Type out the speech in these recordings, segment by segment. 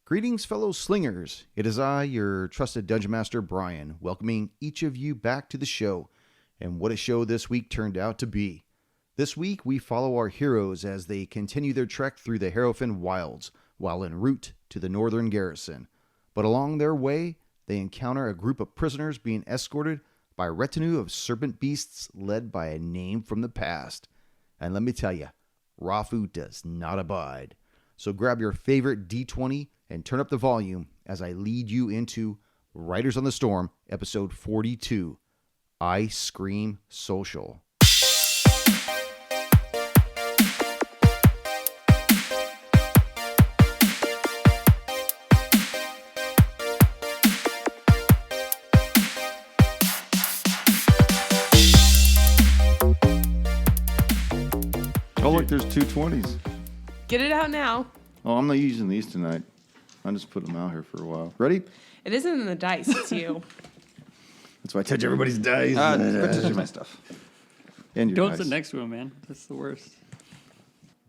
Greetings, fellow slingers. It is I, your trusted Dungeon Master, Brian, welcoming each of you back to the show. And what a show this week turned out to be. This week, we follow our heroes as they continue their trek through the Harrowfinn Wilds while en route to the Northern Garrison. But along their way, they encounter a group of prisoners being escorted by a retinue of Serpent Beasts led by a name from the past. And let me tell you, Rafu does not abide. So grab your favorite D20 and turn up the volume as I lead you into Riders on the Storm, episode 42, I Scream Social. Oh, look, there's two 20s. Get it out now. Oh, I'm not using these tonight. I just put them out here for a while. Ready? It isn't in the dice, it's you. That's why I touch everybody's dice. Quit touching my stuff. And your Don't dice. sit next to him, man. That's the worst.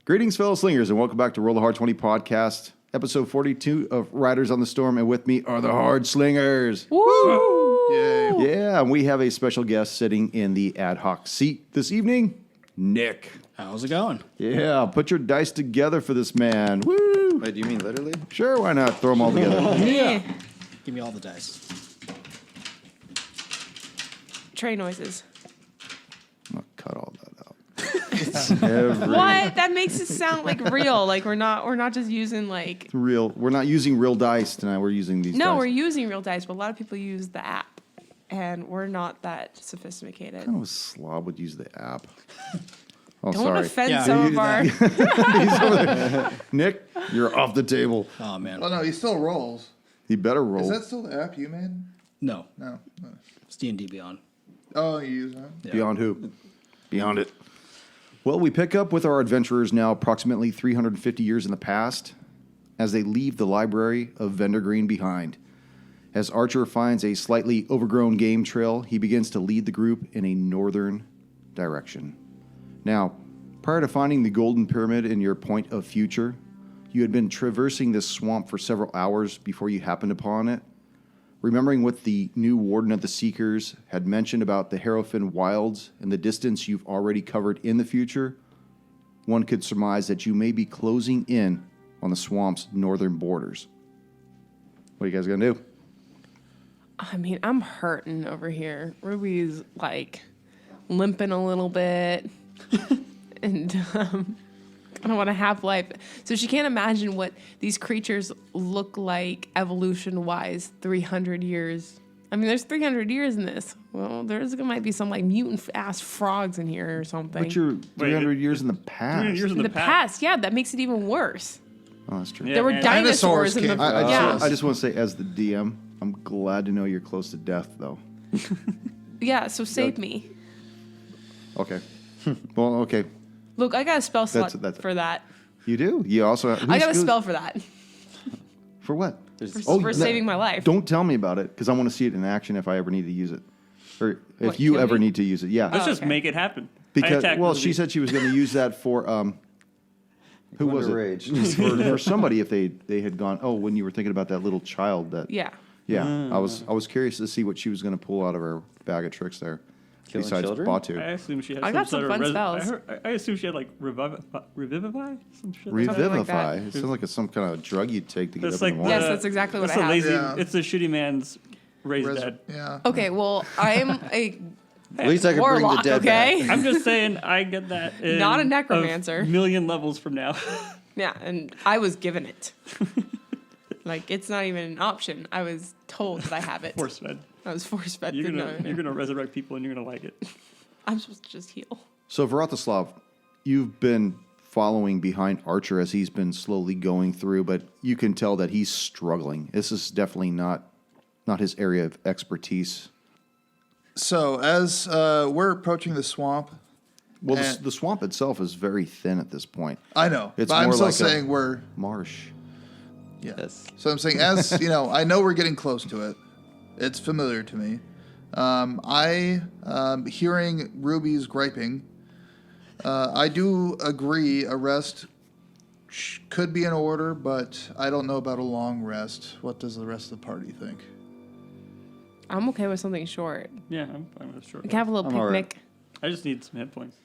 Greetings, fellow slingers, and welcome back to Roll the Hard 20 podcast, episode 42 of Riders on the Storm. And with me are the Hard Slingers. Woo! Yay. Yeah, and we have a special guest sitting in the ad hoc seat this evening, Nick. How's it going? Yeah, put your dice together for this man. Woo! Wait, do you mean literally? Sure, why not? Throw them all together. Yeah. Give me all the dice. Tray noises. I'll cut all that out. What? That makes it sound like real. Like we're not just using like. Real. We're not using real dice tonight. We're using these. No, dice. we're using real dice, but a lot of people use the app, and we're not that sophisticated. kind of a slob would use the app. Oh, Don't sorry. offend Yeah, some you of do our. He's over there. Nick, you're off the table. Oh, man. Oh no, he still rolls. He better roll. Is that still the app you made? No. No. It's D&D Beyond. Oh, you use that? Yeah. Beyond who? Beyond it. Well, we pick up with our adventurers now approximately 350 years in the past as they leave the library of Vendor Green behind. As Archer finds a slightly overgrown game trail, he begins to lead the group in a northern direction. Now, prior to finding the Golden Pyramid in your point of future, you had been traversing this swamp for several hours before you happened upon it. Remembering what the new Warden of the Seekers had mentioned about the Harrowfinn Wilds and the distance you've already covered in the future, one could surmise that you may be closing in on the swamp's northern borders. What are you guys going to do? I mean, I'm hurting over here. Ruby's like limping a little bit, and I don't want to have life. So she can't imagine what these creatures look like evolution-wise 300 years. I mean, there's 300 years in this. Well, there might be some like mutant-ass frogs in here or something. But you're 300 years in the 300 past. years in the past, yeah, that makes it even worse. Oh, that's true. Yeah, There were and- dinosaurs in the Dinosaurs came I just want to say, as the DM, I'm glad to know you're close to death, though. Yeah, so save me. Okay. Well, okay. Look, I got a spell slot That's- for that. You do? You also have... I got a who's- spell for that. For what? For saving my life. Don't tell me about it, because I want to see it in action if I ever need to use it. Or if What, you can ever we? need to use it. Yeah. Let's just okay. make it happen. I Because, attack well, Ruby. she said she was going to use that for... who was it? Rage. For somebody, if they had gone, oh, when you were thinking about that little child that... Yeah. Yeah. I was curious to see what she was going to pull out of her bag of tricks there. Killing besides children? Batu. I assume she had I got some sort of fun spells. I assume she had like revivify? Some shit like that. Revivify. like that. It sounds like it's some kind of drug you'd take to get That's up in the like morning. Yes, that's exactly what It's I a have. lazy. Yeah. It's a shitty man's raised Res- dad. Yeah. Okay, well, I'm a At least I can bring the warlock, dead okay? back. I'm just saying I get that. In Not a necromancer. A million levels from now. Yeah, and I was given it. Like, it's not even an option. I was told that I have it. Force fed. I was force-fed. You're to gonna know. you're gonna resurrect people and you're gonna like it. I'm supposed to just heal. So, Vratislav, you've been following behind Archer as he's been slowly going through, but you can tell that he's struggling. This is definitely not his area of expertise. So as we're approaching the swamp, Well, And- the swamp itself is very thin at this point. I know, It's but I'm more still like a- saying we're Marsh. yeah. Yes. So I'm saying as you know, I know we're getting close to it. It's familiar to me. Hearing Ruby's griping, I do agree a rest could be in order, but I don't know about a long rest. What does the rest of the party think? I'm okay with something short. Yeah, I'm fine with a short We can have a little I'm all right. picnic. I just need some hit points.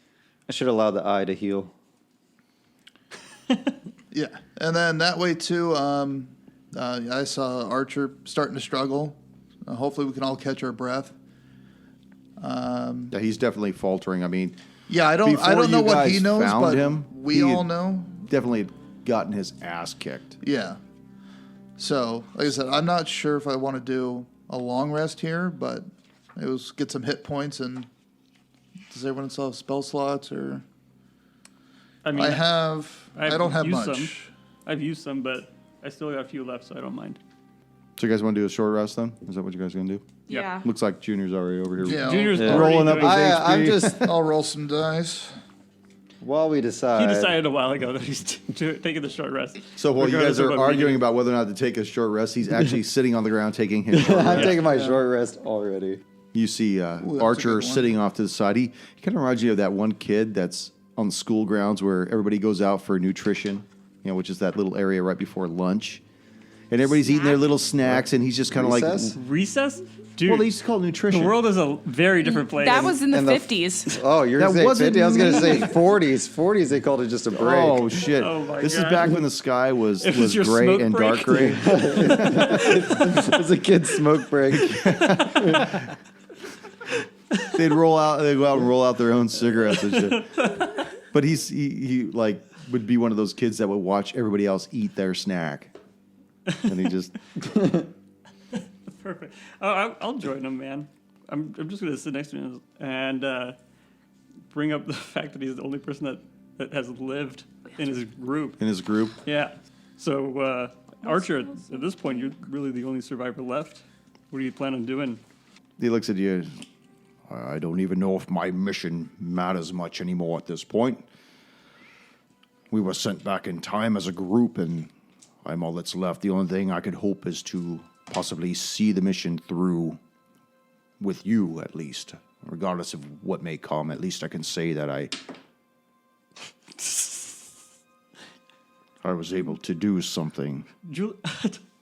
I should allow the eye to heal. Yeah, and then that way too. I saw Archer starting to struggle. Hopefully, we can all catch our breath. Yeah, he's definitely faltering. I mean, Yeah, I don't Before know you what he guys knows, found but him, we he all had- know. definitely gotten his ass kicked. Yeah. So, like I said, I'm not sure if I want to do a long rest here, but it was get some hit points. And does everyone still have spell slots? Or I mean, I don't have used much. some. I've used some, but I still got a few left, so I don't mind. So you guys want to do a short rest then? Is that what you guys going to do? Yeah. Yeah. Looks like Junior's already over here. Yeah. Junior's Yeah. already Rolling up doing- his I'm HP. just, I'll roll some dice. while we decide. He decided a while ago that he's taking the short rest. So while you Regardless guys of are what we arguing do. about whether or not to take a short rest, he's actually sitting on the ground taking his short I'm rest. taking my short rest already. You see a good Archer one. sitting off to the side. He kind of reminds you of that one kid that's on the school grounds where everybody goes out for nutrition, which is that little area right before lunch. And everybody's eating their little snacks, and he's just kind of like, Recess? Recess? Dude, well, they used to call it nutrition. the world is a very different place. That was in the and the- 50s. Oh, you're That going to say wasn't 50? I was going to say me. 40s. 40s, they called it just a break. Oh, shit. Oh, my This is God. back when the sky was It was your gray smoke and break? dark gray. It was a kid's smoke break. They'd go out and roll out their own cigarettes and shit. But he like would be one of those kids that would watch everybody else eat their snack. And he just Perfect. Oh, I'll join him, man. I'm just going to sit next to him and bring up the fact that he's the only person that has lived in his group. in his group. Yeah. So, Archer, at this point, you're really the only survivor left. What do you plan on doing? He looks at you. I don't even know if my mission matters much anymore at this point. We were sent back in time as a group, and I'm all that's left. The only thing I could hope is to possibly see the mission through with you, at least. Regardless of what may come, at least I can say that I was able to do something.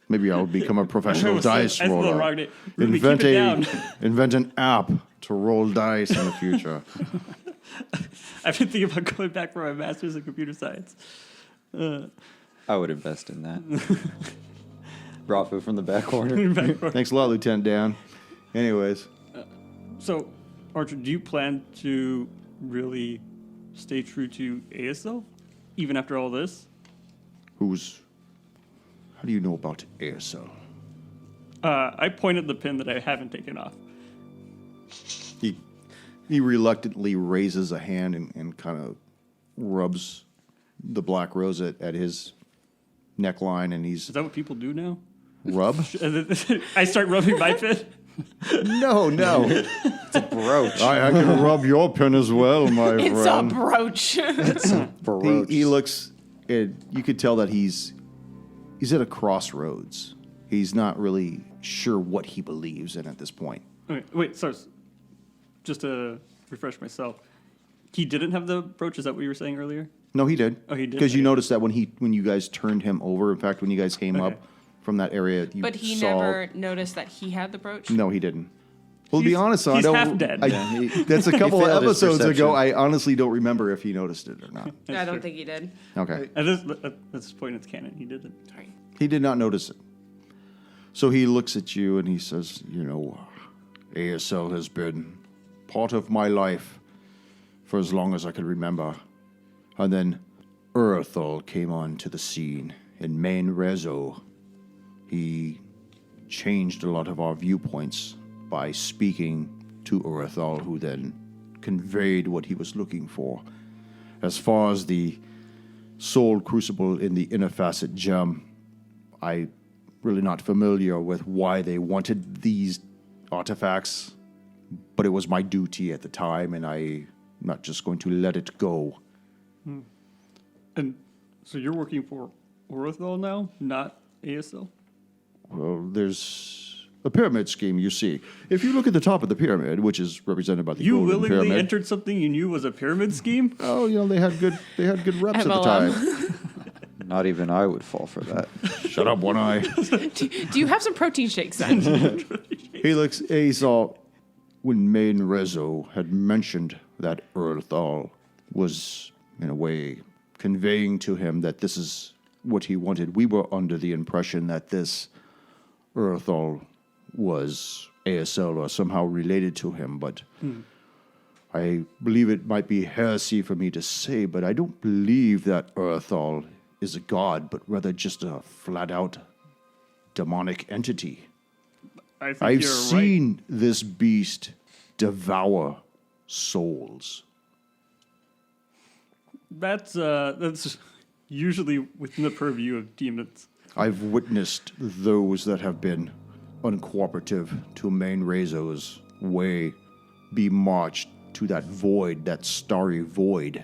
Maybe I'll become a professional dice I said the roller. wrong name. Ruby, keep it down. Invent an app to roll dice in the future. I've been thinking about going back for my master's in computer science. I would invest in that. Rafu from the back corner. Thanks a lot, Lieutenant Dan. Anyways, So, Archer, do you plan to really stay true to ASL, even after all this? how do you know about ASL? I pointed the pin that I haven't taken off. He reluctantly raises a hand and kind of rubs the black rose at his neckline, and he's Is that what people do now? rub? I start rubbing my pin. No. Brooch. I can rub your pin as well, my It's a friend. brooch. Brooch. He looks. You could tell that he's at a crossroads. He's not really sure what he believes in at this point. Okay, wait, sorry. Just to refresh myself, he didn't have the brooch. Is that what you were saying earlier? No, he did. Oh, he did? Because you Okay. noticed that when you guys turned him over. In fact, when you guys came Okay. up from that area, you But he saw. never noticed that he had the brooch. No, he didn't. Well, to be He's- honest, I he's don't. half dead. That's a couple of failed his episodes ago. perception. I honestly don't remember if he noticed it or not. I That's don't fair. think he did. Okay, At this point, it's canon. He didn't. Sorry. he did not notice it. So he looks at you and he says, ASL has been part of my life for as long as I can remember. And then Urthal came onto the scene in Main Rezo. He changed a lot of our viewpoints by speaking to Urthal, who then conveyed what he was looking for. As far as the soul crucible in the inner facet gem, I really not familiar with why they wanted these artifacts, but it was my duty at the time, and I'm not just going to let it go. And so you're working for Orithol now, not ASL? Well, there's a pyramid scheme, you see. If you look at the top of the pyramid, which is represented by the You golden willingly pyramid, entered something you knew was a pyramid scheme? oh, they had good reps at the MLM. time. Not even I would fall for that. Shut up, One Eye. Do you have some protein shakes then? He saw when Main Rezo had mentioned that Earthal was, in a way, conveying to him that this is what he wanted. We were under the impression that this Earthal was ASL or somehow related to him, but I believe it might be heresy for me to say, but I don't believe that Earthal is a god, but rather just a flat-out demonic entity. I think I've you're seen this beast devour souls. right. That's usually within the purview of demons. I've witnessed those that have been uncooperative to Main Rezo's way be marched to that void, that starry void,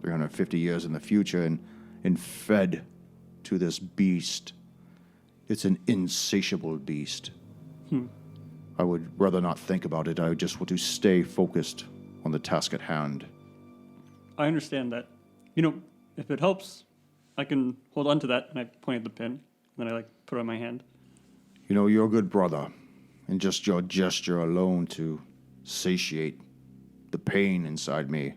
350 years in the future, and fed to this beast. It's an insatiable beast. I would rather not think about it. I just want to stay focused on the task at hand. I understand that. If it helps, I can hold on to that, and I point at the pin, and then I put it on my hand. You're a good brother, and just your gesture alone to satiate the pain inside me,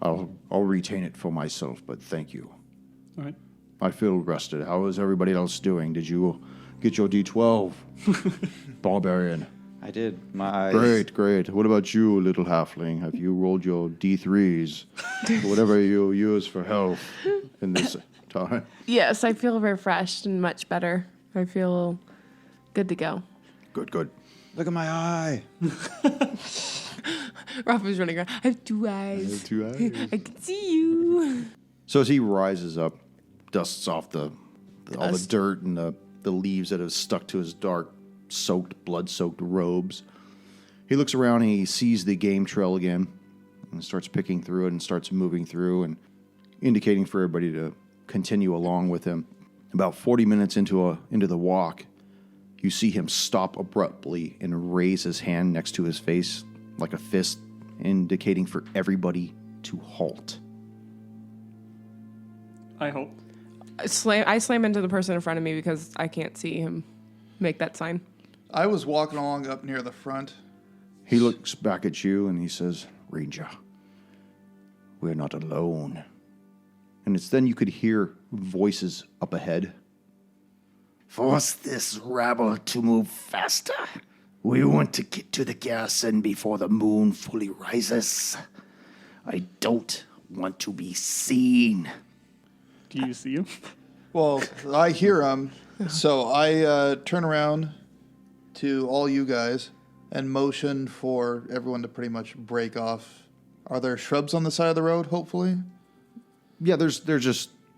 I'll retain it for myself, but thank you. All right. I feel rested. How is everybody else doing? Did you get your D12? Barbarian. I did. My eyes. Great. What about you, little halfling? Have you rolled your D3s? Whatever you use for health in this time? Yes, I feel refreshed and much better. I feel good to go. Good. Look at my eye. Rafu's running around. I have 2 eyes. I can see you. So as he rises up, dusts off all the dirt and the leaves that have stuck to his dark, blood-soaked robes, he looks around and he sees the game trail again and starts picking through it and starts moving through and indicating for everybody to continue along with him. About 40 minutes into the walk, you see him stop abruptly and raise his hand next to his face like a fist, indicating for everybody to halt. I hope. I slam into the person in front of me because I can't see him make that sign. I was walking along up near the front. He looks back at you and he says, Ranger, we're not alone. And it's then you could hear voices up ahead. Force this rabble to move faster. We want to get to the garrison before the moon fully rises. I don't want to be seen. Do you see him? Well, I hear him, so I turn around to all you guys and motion for everyone to pretty much break off. Are there shrubs on the side of the road, hopefully? Yeah,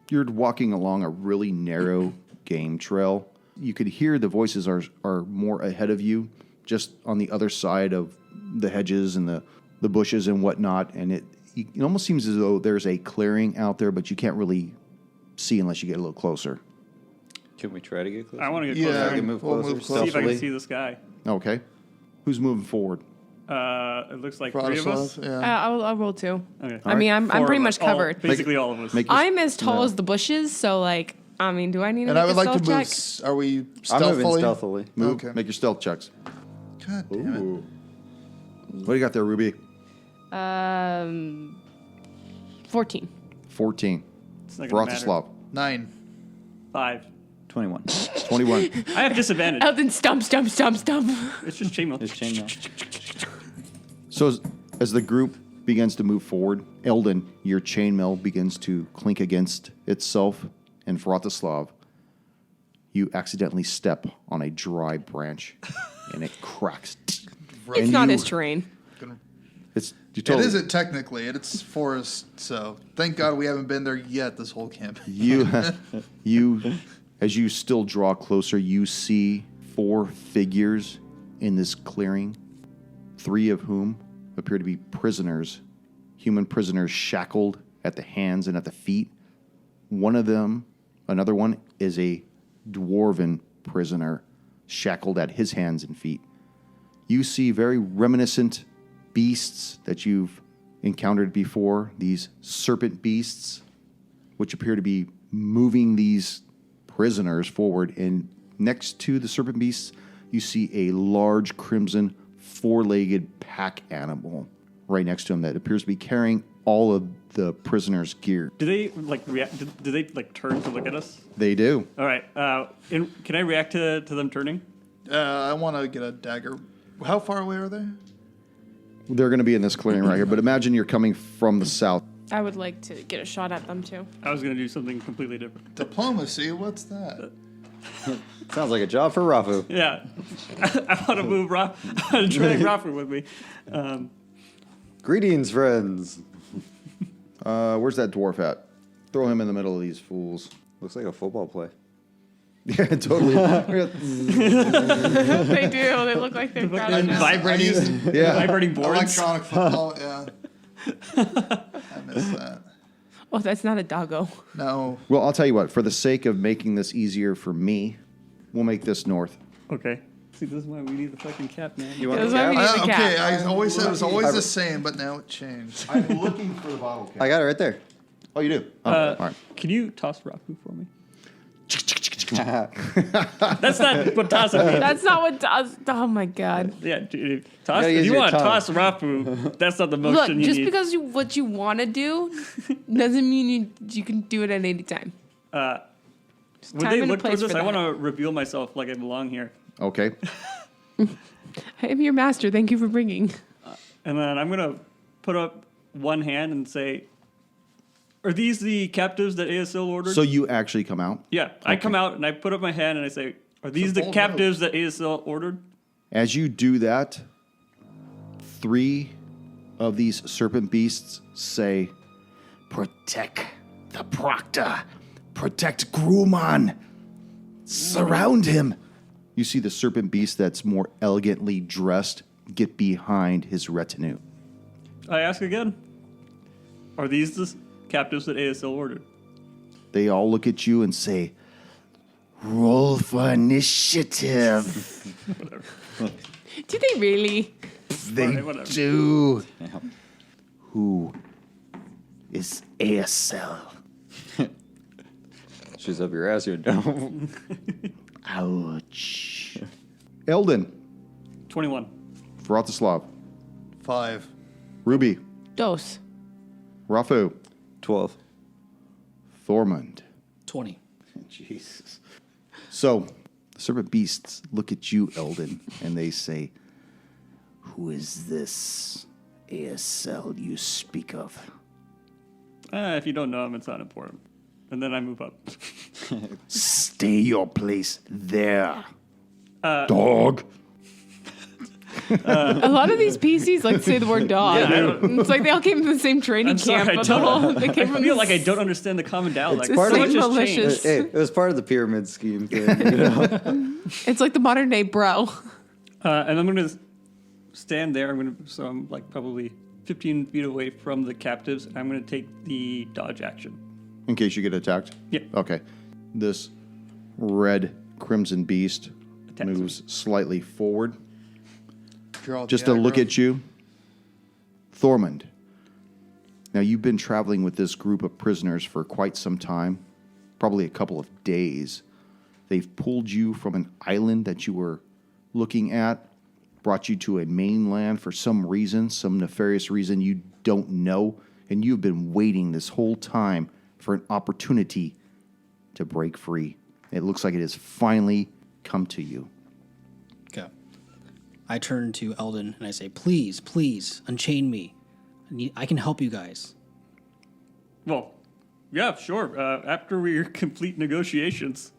you're walking along a really narrow game trail. You could hear the voices are more ahead of you, just on the other side of the hedges and the bushes and whatnot. And it almost seems as though there's a clearing out there, but you can't really see unless you get a little closer. Can we try to get closer? I want to get Yeah. closer. I can move We'll closer. move See if I can stealthily. see this guy. Okay. Who's moving forward? It looks like 3 of us. Prodislav, yeah. I'll roll 2. Okay. I mean, I'm 4 pretty of much us. covered. Basically all of us. I'm as tall as the bushes, so do I need to And make I would a like to stealth move. check? Are we I'm stealthily? moving stealthily. Move. Okay. Make your stealth checks. God damn it. What do you got there, Ruby? 14. 14. It's not gonna matter. Vratislav. 9. 5. 21. 21. I have disadvantage. Oh, then stump. It's just chainmail. It's chainmail. So as the group begins to move forward, Eldon, your chainmail begins to clink against itself, and Vratislav, you accidentally step on a dry branch, and it cracks. It's And not you- his terrain. You totally, It isn't technically. It's forest, so thank God we haven't been there yet this whole campaign. you, as you still draw closer, you see 4 figures in this clearing, 3 of whom appear to be prisoners, human prisoners shackled at the hands and at the feet. One of them, another one, is a dwarven prisoner shackled at his hands and feet. You see very reminiscent beasts that you've encountered before, these serpent beasts, which appear to be moving these prisoners forward. And next to the Serpent Beasts, you see a large crimson four-legged pack animal right next to him that appears to be carrying all of the prisoners' gear. Do they like react? Do they like turn to look at us? They do. All right. Can I react to them turning? I want to get a dagger. How far away are they? They're going to be in this clearing right here, but imagine you're coming from the south. I would like to get a shot at them too. I was gonna do something completely different. Diplomacy? What's that? Sounds like a job for Rafu. Yeah, I want to move I want to drag Rafu with me. Greetings, friends. Where's that dwarf at? Throw him in the middle of these fools. Looks like a football play. Yeah, totally. They do. They look like they're crowded now. Vibrating boards. Electronic football, yeah. I missed that. Oh, that's not a doggo. No. Well, I'll tell you what. For the sake of making this easier for me, we'll make this north. Okay. See, this is why we need the fucking cap, man. You want That's the why we cap? need the Okay, cap. I always said it was always the same, but now it changed. I'm looking for the bottle cap. I got it right there. Oh, you do? Oh, all right. Can you toss Rafu for me? That's not what tossing means. That's not what does. Oh my god. Yeah, dude, toss. gotta If use you your want to tongue. toss Rafu, that's not the Look, motion you just need. because what you want to do doesn't mean you can do it at any time. When time they and a look place towards us, for I that. want to reveal myself like I belong here. Okay. I am your master. Thank you for bringing. And then I'm going to put up one hand and say, are these the captives that ASL ordered? So you actually come out. yeah, I come out and I put up my hand and I say, are these the bold captives that ASL ordered? As you do that, 3 of these serpent beasts say, "Protect the Proctor. Protect Grumman. Surround him." You see the serpent beast that's more elegantly dressed get behind his retinue. I ask again, are these the captives that ASL ordered? They all look at you and say, "Roll for initiative." Do they really? They Alright, whatever. do. Who is ASL? She's up your ass, you don't. Ouch. Eldon, 21. Vratislav, 5. Ruby, Dos. Rafu, 12. Thormund. 20. Jesus. So, the serpent beasts look at you, Eldon, and they say, "Who is this ASL you speak of?" If you don't know them, it's not important. And then I move up. "Stay your place there, dog." A lot of these PCs like to say the word dog. It's like they all came from the same training I'm sorry, camp. I But don't- they came I from feel the like I don't understand the common dialect. It's So the much same has malicious. changed. Hey, it was part of the pyramid scheme thing. You know? It's like the modern day bro. And I'm going to stand there. So I'm like probably 15 feet away from the captives. I'm going to take the dodge action. In case you get attacked? Yeah. Okay. This red crimson beast Attacks moves slightly forward Draw just the to look aggro. at you. Thormund. Now, you've been traveling with this group of prisoners for quite some time, probably a couple of days. They've pulled you from an island that you were looking at, brought you to a mainland for some reason, some nefarious reason you don't know, and you've been waiting this whole time for an opportunity to break free. It looks like it has finally come to you. Okay. I turn to Eldon and I say, please, please, unchain me. I can help you guys. Well, yeah, sure. After we complete negotiations.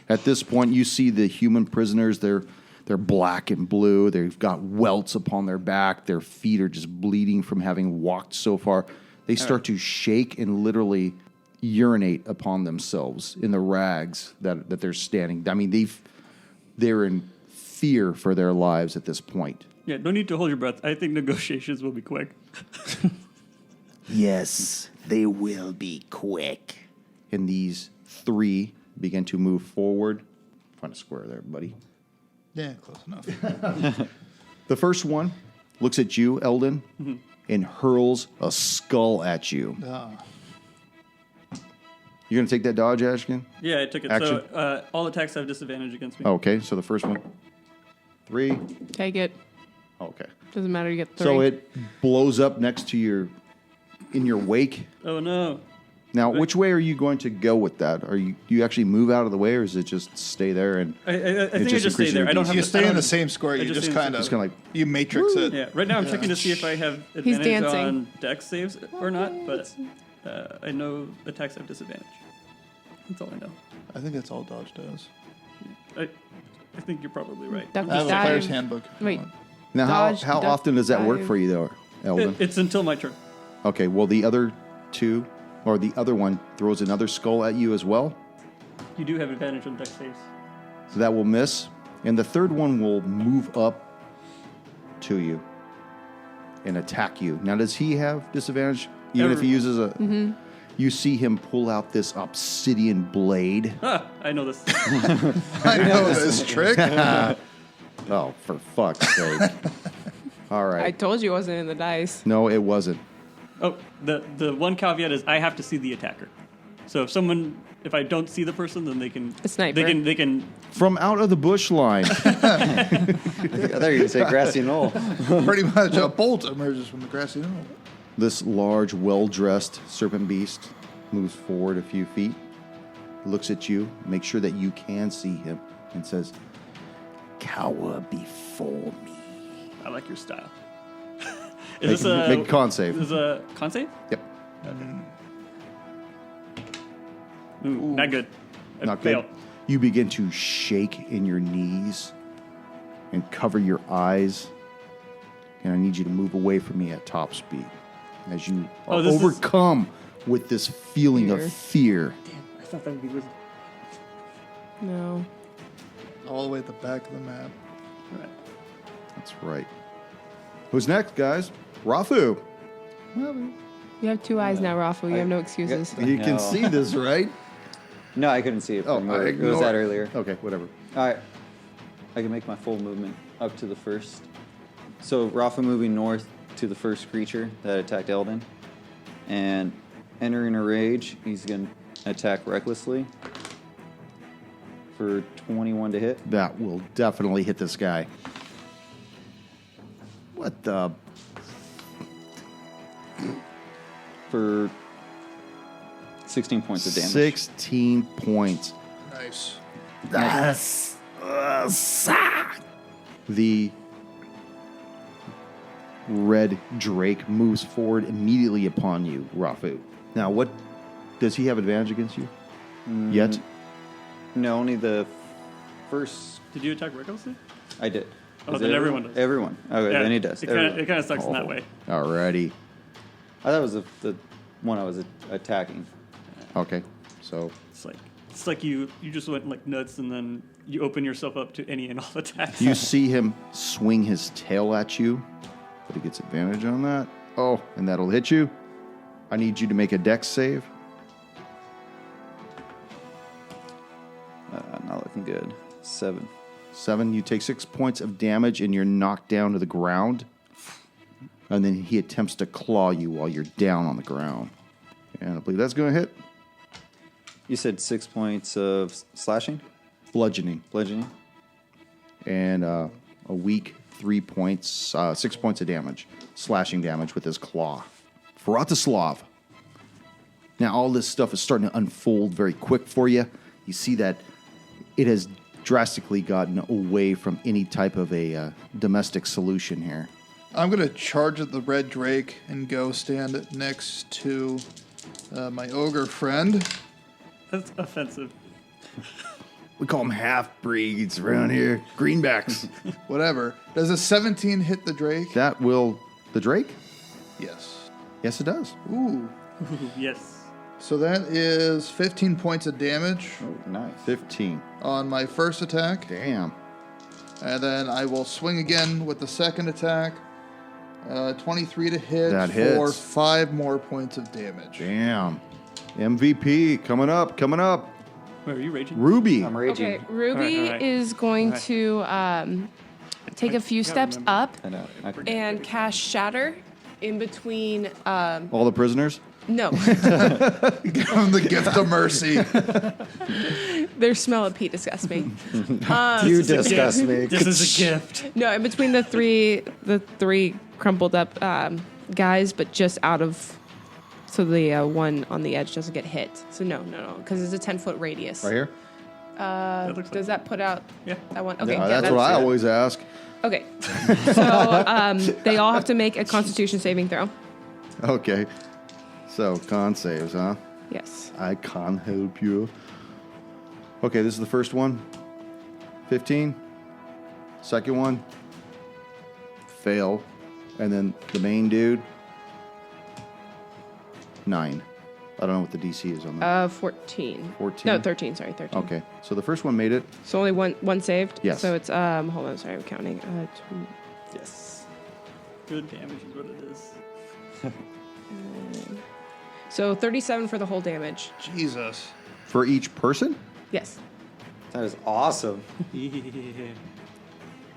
At this point, you see the human prisoners. They're black and blue. They've got welts upon their back. Their feet are just bleeding from having walked so far. They start to shake and literally urinate upon themselves in the rags that they're standing. I mean, they're in fear for their lives at this point. Yeah, no need to hold your breath. I think negotiations will be quick. Yes, they will be quick. And these 3 begin to move forward. Find a square there, buddy. Yeah, close enough. The first one looks at you, Eldon, and hurls a skull at you. Ah. You're going to take that dodge, Ashkin? Yeah, I took it. Action. So all attacks have disadvantage against me. Okay, so the first one. 3. Take it. Okay. Doesn't matter. You get 3. So it blows up next to in your wake. Oh no. Now, which way are you going to go with that? Do you actually move out of the way, or is it just stay there? And I think I just just stay increases there. your I don't DC. have. You to- I stay in don't- the same square. I You just just stay in the kind just kind of like, you matrix it. Yeah. Right now, I'm checking to see if I have He's advantage dancing. on dex saves or not, but I know attacks have disadvantage. That's all I know. I think that's all dodge does. I think you're probably right. Duck I have a dive. player's handbook. if you Wait. want. now, Dodge, how duck, often does that work dive. for you, though, Eldon? It's until my turn. Okay, well, the other 2, or the other one, throws another skull at you as well. You do have advantage on dex saves. So that will miss. And the third one will move up to you and attack you. Now, does he have disadvantage? Even if he uses a... Mm-hmm. You see him pull out this obsidian blade. Ah, I know this. I know this trick. Oh, for fuck's sake. All right. I told you it wasn't in the dice. No, it wasn't. Oh, the one caveat is I have to see the attacker. So if I don't see the person, then they can. A sniper. They can. From out of the bush line. I thought you were going to say grassy knoll. Pretty much a bolt emerges from the grassy knoll. This large, well-dressed serpent beast moves forward a few feet, looks at you, makes sure that you can see him, and says, "Cower before me." I like your style. Make a con save. Is this a con save? Yep. Ooh, not good. I Not failed. good. You begin to shake in your knees and cover your eyes, and I need you to move away from me at top speed as you are this is- overcome with this feeling Fear. of fear. I thought that would be with. No. All the way at the back of the map. Right. That's right. Who's next, guys? Rafu. You have 2 eyes now, Rafu. You have no excuses. You can No. see this, right? No, I couldn't see it from I where it was ignore at it. earlier. Okay, whatever. All right. I can make my full movement up to the first. So Rafa moving north to the first creature that attacked Eldon. And entering a rage, he's going to attack recklessly for 21 to hit. That will definitely hit this guy. What the? For 16 points of damage. 16 points. Nice. The red drake moves forward immediately upon you, Rafu. Now, what does he have advantage against you? Yet? No, only the first. Did you attack recklessly? I did. Oh, Is then it everyone does. Everyone. Okay, Yeah, then he does. It kind Everyone. of sucks in that way. Alrighty. I thought it was the one I was attacking. Okay. So, It's like you just went like nuts, and then you open yourself up to any and all attacks. you see him swing his tail at you, but he gets advantage on that. Oh, and that'll hit you. I need you to make a dex save. Not looking good. 7. 7, you take 6 points of damage and you're knocked down to the ground. And then he attempts to claw you while you're down on the ground. And I believe that's going to hit. You said 6 points of slashing, Bludgeoning. bludgeoning. And a weak 3 points, 6 points of damage. Slashing damage with his claw. Vratislav. Now all this stuff is starting to unfold very quick for you. You see that it has drastically gotten away from any type of a domestic solution here. I'm going to charge at the red drake and go stand next to my ogre friend. That's offensive. We call them half-breeds around here. Greenbacks. Whatever. Does a 17 hit the drake? That will... The Drake? Yes. Yes, it does. Ooh. Yes. So that is 15 points of damage Oh, nice. 15. on my first attack. Damn. And then I will swing again with the second attack. 23 to hit That for hits. 5 more points of damage. Damn. MVP coming up. Wait, are you raging? Ruby. I'm raging. Okay, Ruby All right. is going All right. to take a few steps remember. up I know. and cast Shatter in between. All the prisoners? No. Give him the gift of mercy. Their smell of peat disgusts me. You disgust me. This is a gift. No, in between the three crumpled up guys, but just out of, so the one on the edge doesn't get hit. So no, because it's a 10-foot radius. Right here? Does that put out Yeah. that one? Okay, No, yeah, that's what I always ask. Okay, so they all have to make a Constitution saving throw. Okay. So, con saves, huh? Yes. I can't help you. Okay, this is the first one. 15. Second one. Fail. And then the main dude. 9. I don't know what the DC is on that. 14. 14? No, 13. Sorry, 13. Okay, so the first one made it. So only one saved. Yes. So it's hold on, sorry, I'm counting. 2. Yes. Good damage is what it is. So 37 for the whole damage. Jesus. For each person? Yes. That is awesome. Yeah.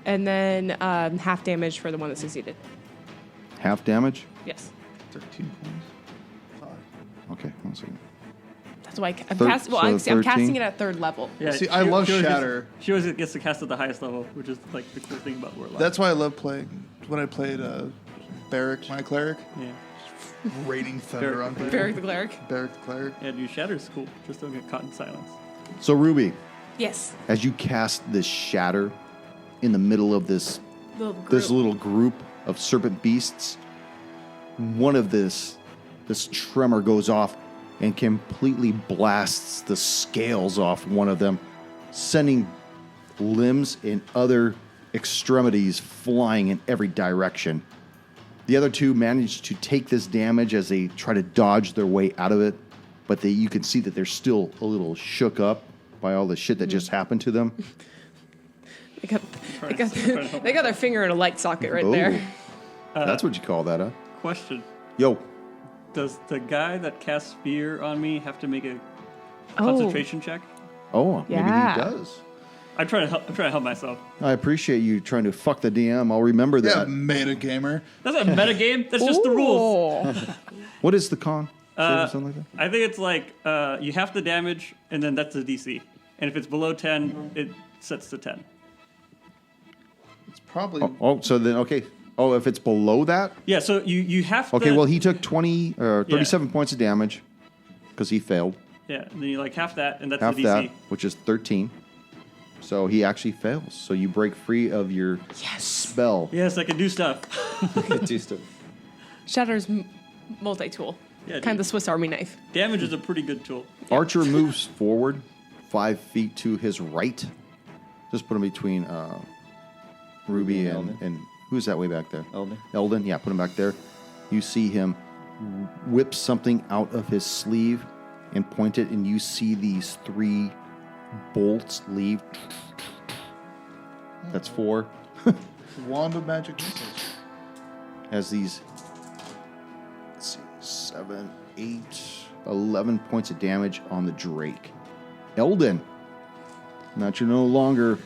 And then half damage for the one that succeeded. Half damage? Yes. 13 points. Okay, 1 second. That's why I'm, Thir- cast, well, so I'm 13? casting it at 3rd level. Yeah, See, I love always Shatter. She always gets to cast at the highest level, which is like the cool thing about Warlock. That's why I love playing. When I played Barrack, my cleric, yeah. raining thunder on people. Barrack the cleric. Barrack the cleric. Yeah, dude, Shatter's cool. Just don't get caught in silence. So, Ruby, Yes. as you cast this shatter in the middle of this This little group of serpent beasts, one of this tremor goes off and completely blasts the scales off one of them, sending limbs and other extremities flying in every direction. The other two manage to take this damage as they try to dodge their way out of it, but you can see that they're still a little shook up by all the shit that just happened to them. They got their finger in a light socket right Oh, there. that's what you call that, huh? Question. Yo, Does the guy that casts fear on me have to make a Oh. concentration check? maybe Yeah. he does. I'm trying to help myself. I appreciate you trying to fuck the DM. I'll remember Yeah, that. meta gamer. That's not a metagame. That's just the rules. Oh. What is the con? Something like that? I think it's like you have the damage, and then that's the DC. And if it's below 10, it sets to 10. It's probably. So then, okay. Oh, if it's below that? Yeah, so you have to... Okay, well, he took 37 points of damage because he failed. Yeah, and then you like half that, and that's Half the DC. that, which is 13. So he actually fails. So you break free of your spell. Yes, I can do stuff. Do stuff. Shatter's multi-tool. Yeah, Kind dude. of the Swiss Army knife. Damage is a pretty good tool. Archer moves forward 5 feet to his right. Just put him between Ruby and who's that way back there? Eldon, yeah, put him back there. You see him whip something out of his sleeve and point it, and you see these 3 bolts leave. That's 4. Wand of magic missiles. As these, let's see, 7, 8, 11 points of damage on the Drake. Eldon, not you're no longer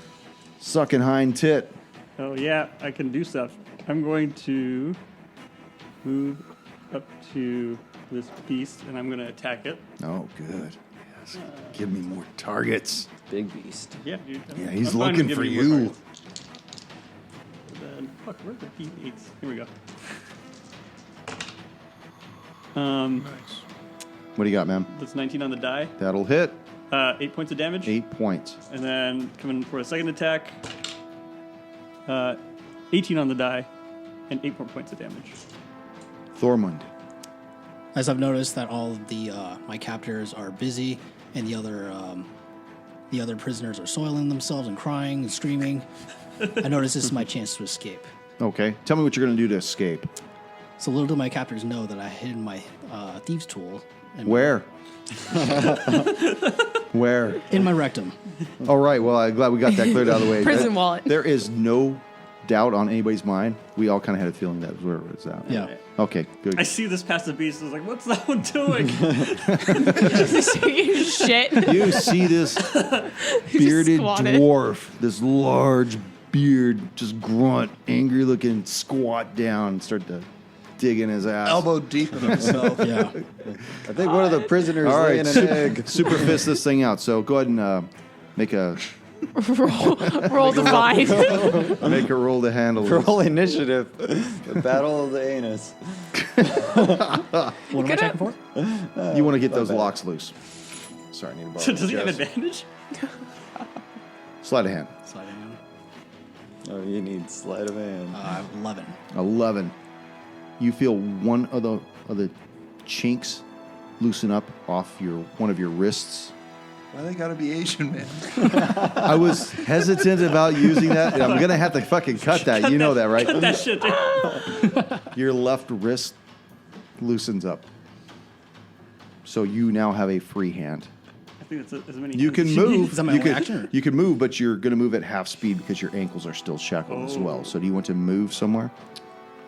sucking hind tit. Oh, yeah, I can do stuff. I'm going to move up to this beast, and I'm going to attack it. Oh, good. Yes. Give me more targets. Big beast. Yeah, dude. Yeah, he's I'm fine looking with for giving more you. targets. And then, fuck, where's the P8s? Here we go. What do you got, man? That's 19 on the die. That'll hit. 8 points of damage. 8 points. And then coming for a second attack. 18 on the die, and 8 more points of damage. Thormund. As I've noticed that all of the my captors are busy, and the other prisoners are soiling themselves and crying and screaming, I notice this is my chance to escape. Okay. Tell me what you're going to do to escape. So little do my captors know that I hidden my thieves' tool. And Where? Where? In my rectum. All right. Well, I'm glad we got that cleared out of the way. Prison wallet. There is no doubt on anybody's mind. We all kind of had a feeling that was where it was at. Yeah. Okay, good. I see this past the beast. I was like, what's that one doing? Shit. You see this bearded squatted. dwarf, this large beard, just grunt, angry looking, squat down, and start to digging his ass. Elbow deep in himself. Yeah. I think one of the prisoners All right, laying an egg. super fist this thing out. So go ahead and make a Roll to find. roll to handle this. Roll initiative. The battle of the anus. What am I checking for? You want to get those locks loose. Sorry, I need to borrow. Does he have Jess. advantage? Sleight of hand. Slide it down. Oh, you need sleight of hand. 11. 11. You feel one of the chinks loosen up off one of your wrists. Why they gotta be Asian, man? I was hesitant about using that. I'm gonna have to fucking cut that. You know that, right? Cut that shit down. Your left wrist loosens up. So you now have a free hand. I think that's as many. You can hands as move. Is that my you only can, action, or? You can move, but you're going to move at half speed because your ankles are still shackled as well. So do you want to move somewhere?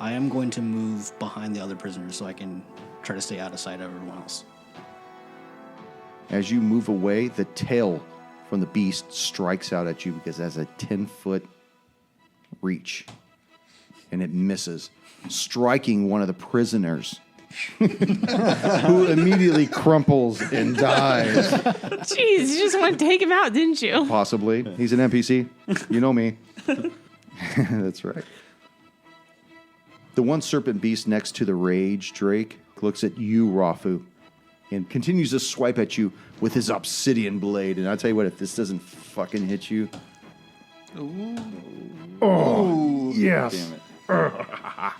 I am going to move behind the other prisoners so I can try to stay out of sight of everyone else. As you move away, the tail from the beast strikes out at you because it has a 10-foot reach. And it misses, striking one of the prisoners. Who immediately crumples and dies. Jeez, you just want to take him out, didn't you? Possibly. He's an NPC. You know me. That's right. The one serpent beast next to the rage Drake looks at you, Rafu, and continues to swipe at you with his obsidian blade. And I'll tell you what, if this doesn't fucking hit you. Oh, yes. Damn it.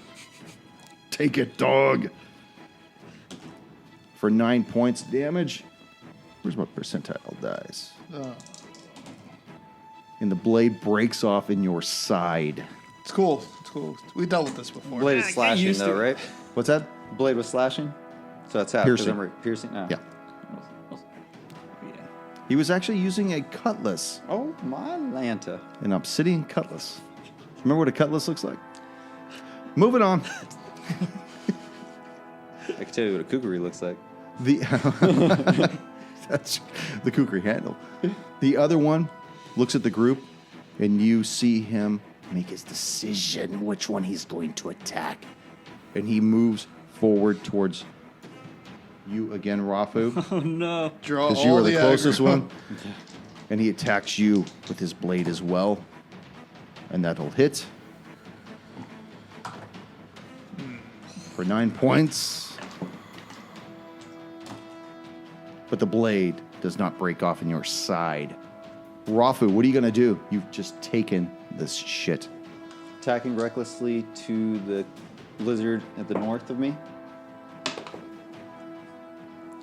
Take it, dog. For 9 points damage. Where's my percentile dice? And the blade breaks off in your side. It's cool. It's cool. We dealt with this before. Blade is slashing, used though, to it. right? What's that? Blade was slashing? So that's half. 'cause Piercing. I'm right. Piercing? No. Yeah. He was actually using a cutlass, Oh, my Lanta. an obsidian cutlass. Remember what a cutlass looks like? Moving on. I can tell you what a kukri looks like. That's the kukri handle. The other one looks at the group, and you see him make his decision which one he's going to attack. And he moves forward towards you again, Rafu, Oh no. Draw because you all are the closest aggro. one. And he attacks you with his blade as well. And that'll hit. For 9 points. But the blade does not break off in your side. Rafu, what are you going to do? You've just taken this shit. Attacking recklessly to the lizard at the north of me.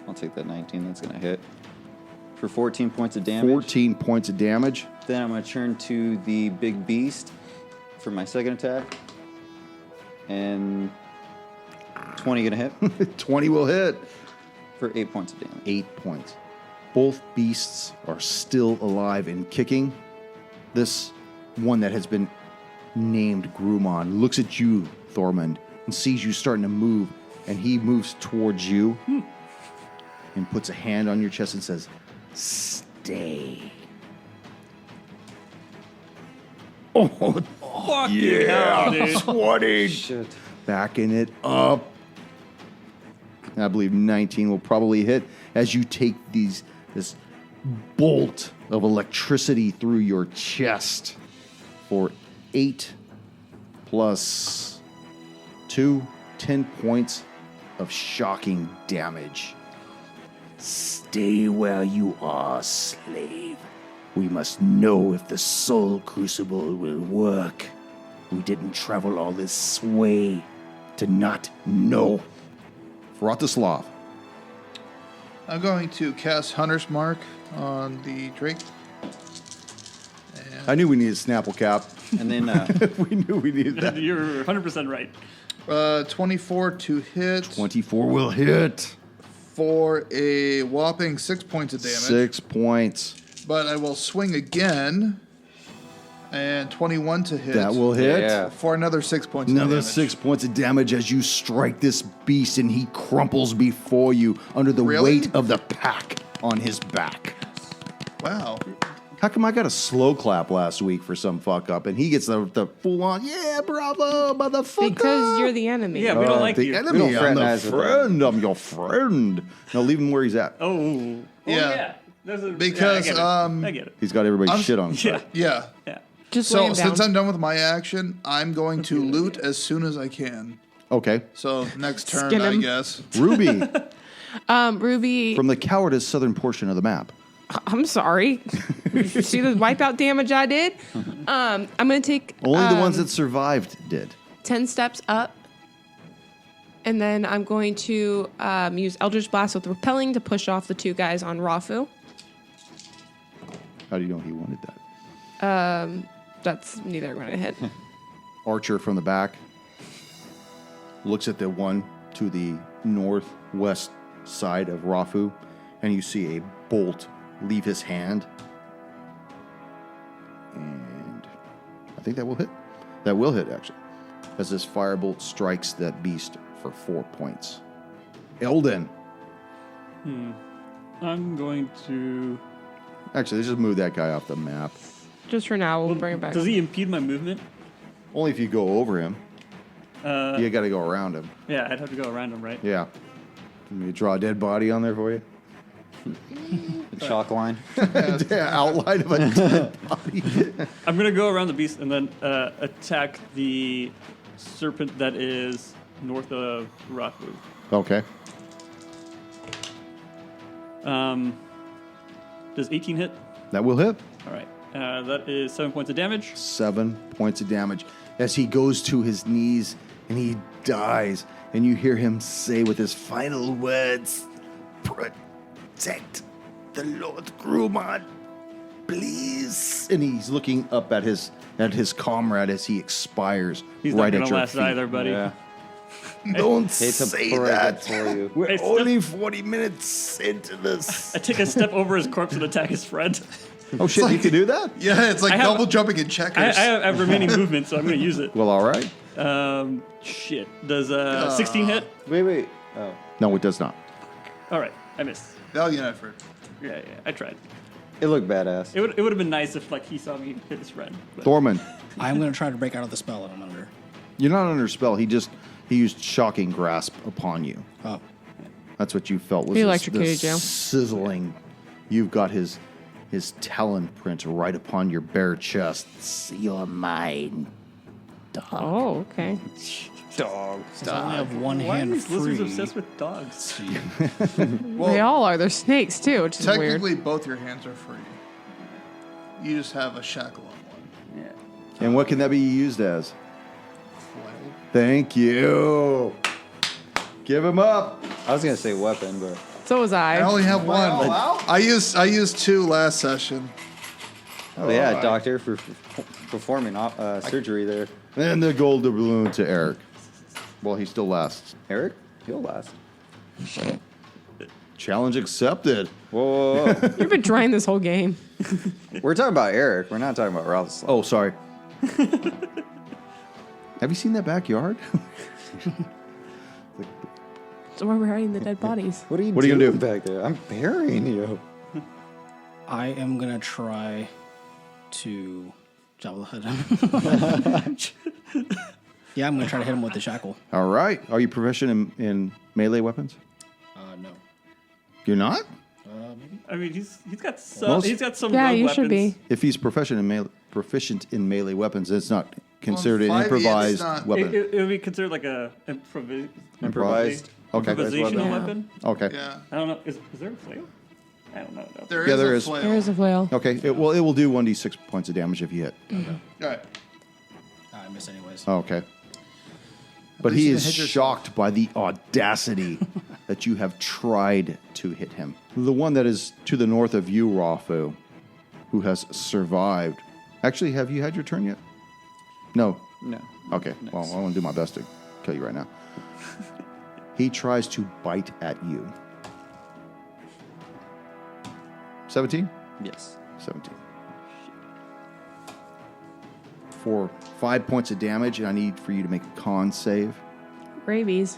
I'll take that 19. That's going to hit. For 14 points of damage. 14 points of damage. Then I'm going to turn to the big beast for my second attack. And 20 going to hit 20 will hit. for 8 points of damage. 8 points. Both beasts are still alive and kicking. This one that has been named Grumon looks at you, Thormund, and sees you starting to move, and he moves towards you and puts a hand on your chest and says, "Stay." Oh, Fucking hell, dude. 20. Shit. Backing it up. I believe 19 will probably hit as you take this bolt of electricity through your chest for 8 plus 2, 10 points of shocking damage. Stay where you are, slave. We must know if the soul crucible will work. We didn't travel all this way to not know. Vratislav. I'm going to cast Hunter's Mark on the Drake. I knew we needed Snapple Cap. And then We knew we needed that. You're 100% right. 24 to hit 24 will hit. for a whopping 6 points of damage. 6 points. But I will swing again. And 21 to hit. That will hit. Yeah. For another 6 points of Another damage. 6 points of damage as you strike this beast and he crumples before you under the Really? weight of the pack on his back. Wow. How come I got a slow clap last week for some fuck up, and he gets the full on, yeah, bravo, motherfucker. Because you're the enemy. Yeah, we don't like the you. enemy. We don't I'm the fraternize with friend. I'm your friend. Now leave him where he's at. Oh. Yeah. There's Because, I get it. He's got everybody's shit on his Yeah. side. Yeah. Yeah. Just lay So him since down. I'm done with my action, I'm going to loot as soon as I can. Okay. So next turn, Skin I him. guess. Ruby, Ruby, from the cowardice southern portion of the map. I'm sorry. You see the wipeout damage I did? I'm going to take Only the ones that survived did. 10 steps up. And then I'm going to use Eldritch Blast with Repelling to push off the 2 guys on Rafu. How do you know he wanted that? That's neither going to hit. Archer from the back looks at the one to the northwest side of Rafu, and you see a bolt leave his hand. And I think that will hit. That will hit, actually, as this firebolt strikes that beast for 4 points. Eldon. I'm going to. Actually, let's just move that guy off the map. Just for now, we'll bring it back. Does he impede my movement? Only if you go over him. You got to go around him. Yeah, I'd have to go around him, right? Yeah. Let me draw a dead body on there for you. The chalk line. Yeah, outline of a dead body. I'm gonna go around the beast and then attack the serpent that is north of Rafu. Okay. Does 18 hit? That will hit. All right. That is 7 points of damage. 7 points of damage as he goes to his knees and he dies. And you hear him say with his final words, "Protect the Lord Grumman, please." And he's looking up at his comrade as he expires. He's right not at gonna your last feet. either, buddy. Yeah. Don't Hate to say break that. it for you. We're Hey, step- only 40 minutes into this. I take a step over his corpse and attack his friend. Oh shit! You can do that? Yeah, it's like I have- double jumping in checkers. I have remaining movement, so I'm gonna use it. Well, all right. Shit. Does 16 hit? Wait. Oh. No, it does not. All right. I missed. Valiant effort. Yeah. I tried. It looked badass. It would have been nice if like he saw me hit his friend. But Thorman, I'm going to try to break out of the spell that I'm under. you're not under spell. He used shocking grasp upon you. Oh. That's what you felt was He this electrocuted you. sizzling. You've got his talon print right upon your bare chest. You're mine. Oh, okay. Dog. I only have one why are hand these lizards free. obsessed with dogs? They all are. They're snakes, too, which is weird. Technically, both your hands are free. You just have a shackle on one. Yeah. And what can that be used as? Flail. Thank you. Give him up. I was gonna say weapon, but So was I I. only have one. wow. I used 2 last session. oh yeah, doctor for performing surgery there. And the gold balloon to Eric. Well, he still lasts. Eric, he'll last. Challenge accepted. Whoa. You've been trying this whole game. We're talking about Eric. We're not talking about Ralph. Oh, sorry. Have you seen that backyard? So why we're hiding the dead bodies. What are you gonna doing do? back there? I'm burying you. I am going to try to javelin hit him. Yeah, I'm going to try to hit him with the shackle. All right. Are you proficient in melee weapons? No. You're not? Maybe. I mean, he's got some Most- he's got some Yeah, rogue you weapons. should be. If he's proficient in melee weapons, it's not considered an 5e, it's improvised not- weapon. It would be considered like a Improvised. Okay. improvisational Yeah. weapon. Okay. Yeah. I don't know. Is there a flail? I don't know. No. There Yeah, is there a is. flail. There is a flail. Okay. It will do 1d6 points of damage if you hit. All right. I miss anyways. Okay. But least he you is didn't hit yourself. shocked by the audacity that you have tried to hit him. The one that is to the north of you, Rafu, who has survived. Actually, have you had your turn yet? No. No. Okay. Well, I want to do my best to kill you right now. He tries to bite at you. 17? Yes. 17. For 5 points of damage, and I need for you to make a con save. Rabies.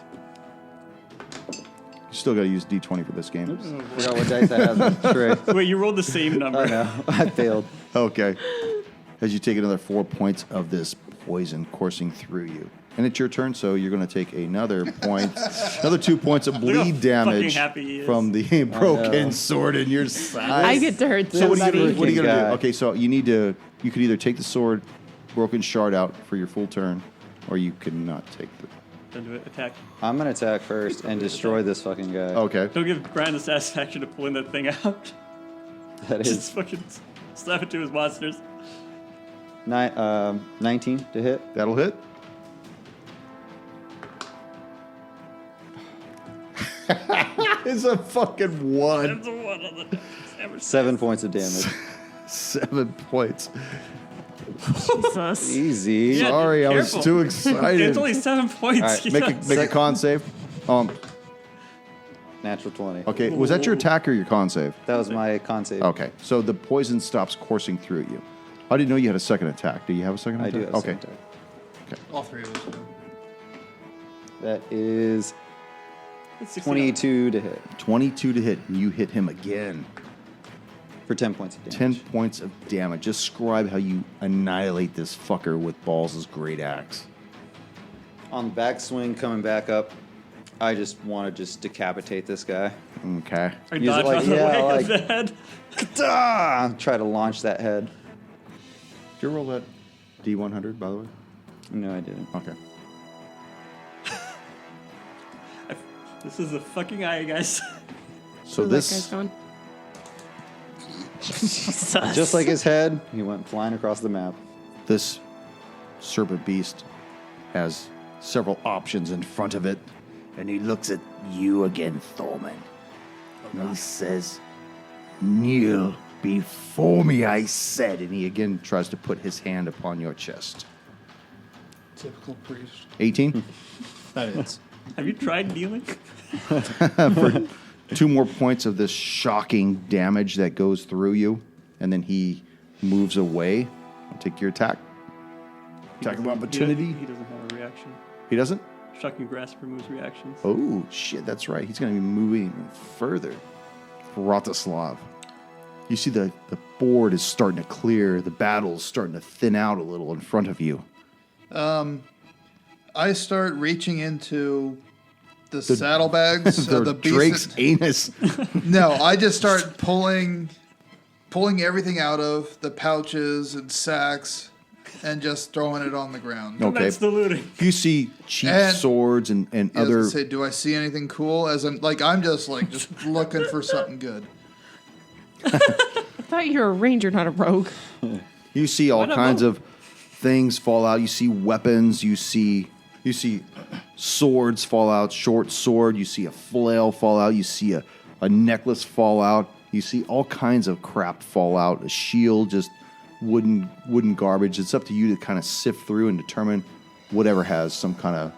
still got to use D20 for this game. Forgot what dice I have. Trey. Wait, you rolled the same number. I know. I failed. Okay. As you take another 4 points of this poison coursing through you. And it's your turn, so you're going to take another point, another 2 points of how bleed damage fucking happy he is. from the broken sword in your side. I get to hurt So what are you somebody. going to Guy. do? Okay, so you could either take the sword, broken shard out for your full turn, or you could not take the... Don't do it. Attack. I'm going to attack first and destroy this fucking guy. Okay. Don't give Brian the satisfaction of pulling that thing out. That Just is fucking slap it to his monsters. 19 to hit. That'll hit. It's a fucking 1. That's a 1 on the damage. 7 points of damage. 7 points. Jesus. Easy. Yeah, Sorry, I was careful. too excited. It's only 7 points. All right, Make a con save. Natural 20. Okay, was that your attack or your con save? That was my con save. Okay, so the poison stops coursing through you. I didn't know you had a second attack. Do you have a second I attack? do have a Okay. second attack. All three of us do. That is It's 69. 22 to hit 22 to hit, and you hit him again. for 10 points of 10 damage. points of damage. Describe how you annihilate this fucker with Balls' great axe. On the backswing, coming back up, I just want to just decapitate this guy. Okay. I Use it dodged like- out of the yeah, way like- of the head. Ah! Try to launch that head. Did you roll that D100, by the way? No, I didn't. Okay. This is a fucking eye, guys. So That guy's this... gone. Jesus. Just like his head, he went flying across the map. This Serpent Beast has several options in front of it, and he looks at you again, Thorman. And he says, "Kneel before me," I said. And he again tries to put his hand upon your chest. Typical priest. 18? That is. Have you tried kneeling? For 2 more points of this shocking damage that goes through you, and then he moves away. Take your attack. Attack of opportunity. He doesn't have a reaction. He doesn't? Shocking grasp removes reactions. Oh, shit, that's right. He's going to be moving even further. Vratislav. You see the board is starting to clear. The battle's starting to thin out a little in front of you. I start reaching into the saddlebags The of the beast. Drake's anus. No, I just start pulling everything out of the pouches and sacks and just throwing it on the ground. Okay. That's the looting. You see cheap And- swords and I was other... gonna say, do I see anything cool? As I'm just looking for something good. I thought you were a ranger, not a rogue. You see all not kinds both? of things fall out. You see weapons. You see swords fall out. Short sword. You see a flail fall out. You see a necklace fall out. You see all kinds of crap fall out. A shield, just wooden garbage. It's up to you to kind of sift through and determine whatever has some kind of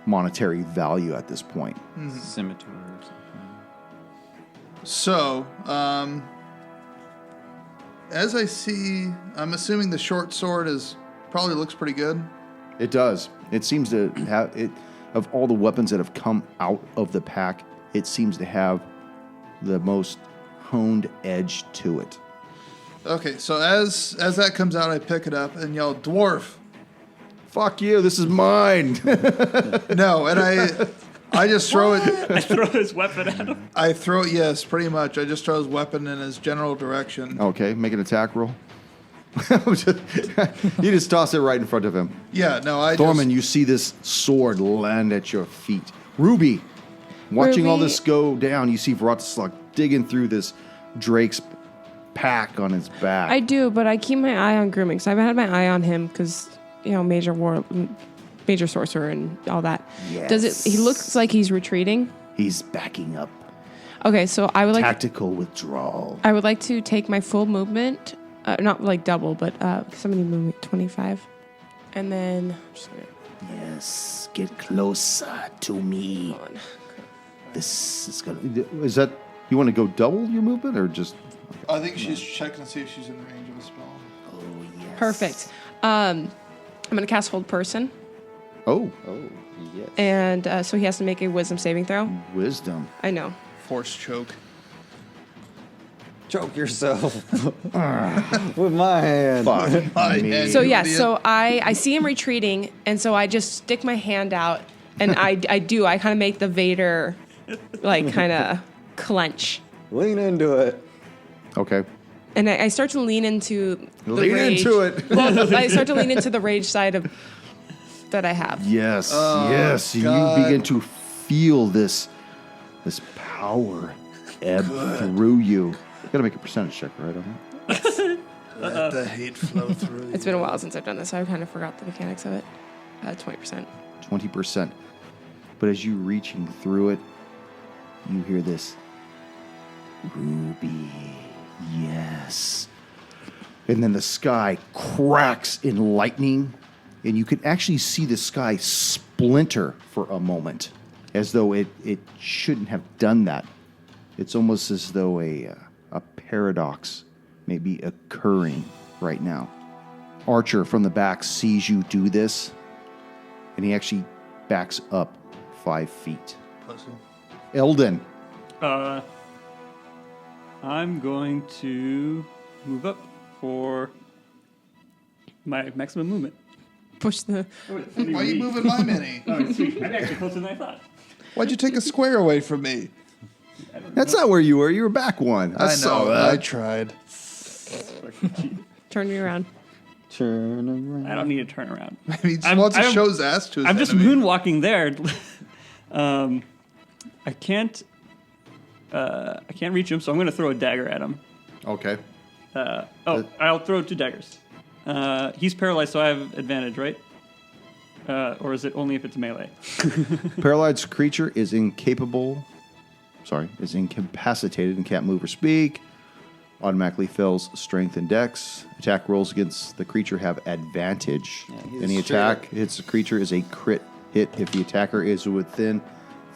monetary value at this point. Scimitar or something. So, as I see, I'm assuming the short sword probably looks pretty good. It does. It seems to have it. Of all the weapons that have come out of the pack, it seems to have the most honed edge to it. Okay, so as that comes out, I pick it up and yell, "Dwarf!" Fuck you! This is mine. No, and I just throw it. I throw his weapon at him. I throw it. Yes, pretty much. I just throw his weapon in his general direction. Okay, make an attack roll. You just toss it right in front of him. Yeah, no, I Thorman, you see this sword land at your feet. Ruby, watching all Ruby- this go down, you see Vratislav digging through this Drake's pack on his back. I do, but I keep my eye on grooming. So I've had my eye on him because, major sorcerer and all that. Does it? He looks like he's retreating. He's backing up. Okay, so I would like Tactical withdrawal. I would like to take my full movement, not like double, but somebody move me 25, and then I'm just gonna Yes, get closer to me. go on. This is gonna. Is that you want to go double your movement or just? I think she's checking to see if she's in range of a spell. Oh yes. Perfect. I'm gonna cast hold person. Oh, Yes. And so he has to make a wisdom saving throw. wisdom. I know. Force choke. Choke yourself with my hand. Fuck My me. hand. So You yeah, idiot. so I see him retreating, and so I just stick my hand out, and I kind of make the Vader, like, kind of clench. Lean into it. Okay. And I start to lean into the Lean rage. into it. Well, I start to lean into the rage side of that I have. Yes, yes. God. You begin to feel this power ebb through you. You gotta make a percentage check, right, on that? Let the hate flow through. It's been a while since I've done this, so I kind of forgot the mechanics of it. 20%. 20%. But as you reaching through it, you hear this, Ruby, yes. And then the sky cracks in lightning, and you can actually see the sky splinter for a moment, as though it shouldn't have done that. It's almost as though a paradox may be occurring right now. Archer from the back sees you do this, and he actually backs up 5 feet. Pussy. Eldon. I'm going to move up for my maximum movement. Push the. Why are you moving my mini? Oh, sweet. I'm actually closer than I thought. Why'd you take a square away from me? That's not where you were. You were back one. I saw know. I that. tried. Turn me around. Turn around. I don't need to turn around. He just wants to show his ass to his I'm just enemy. moonwalking there. I can't reach him, so I'm going to throw a dagger at him. Okay. I'll throw 2 daggers. He's paralyzed, so I have advantage, right? Or is it only if it's melee? Paralyzed creature is incapacitated and can't move or speak. Automatically fails strength and dex. Attack rolls against the creature have advantage. he's Any straight attack up. hits the creature is a crit hit if the attacker is within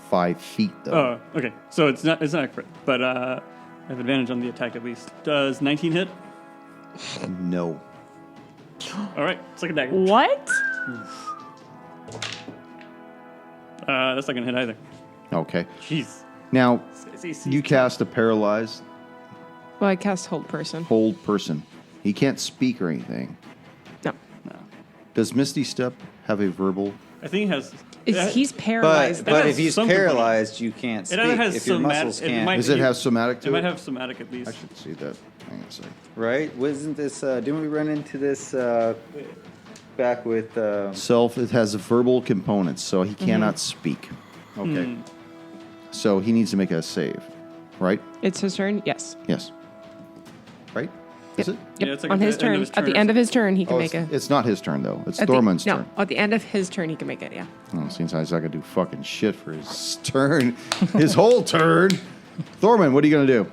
5 feet, though. Oh, okay. So it's not a crit, but I have advantage on the attack at least. Does 19 hit? No. All right, it's like a dagger. What? That's not gonna hit either. Okay. Jeez. Now, It's AC. you cast a paralyzed Well, I cast hold person. hold person. He can't speak or anything. No. Does Misty Step have a verbal? I think it has. He's paralyzed. But has if he's some component. paralyzed, you can't speak. It either has if your muscles it can't, might- Does it have somatic to It it? might have somatic at least. I should see that. Hang on a second. right? Wasn't this? Didn't we run into this back with? Self, it has verbal components, so he cannot speak. Okay. So he needs to make a save, right? It's his turn? Yes. Yes. Right? Is it? Yeah, it's like On at his the end turn. of his At the turn. end of his turn, he can Oh, make a. it's not his turn, though. It's at the- Thormund's no, turn. at the end of his turn, he can make it, yeah. Oh, seems like he's not going to do fucking shit for his turn. His whole turn. Thormund, what are you going to do?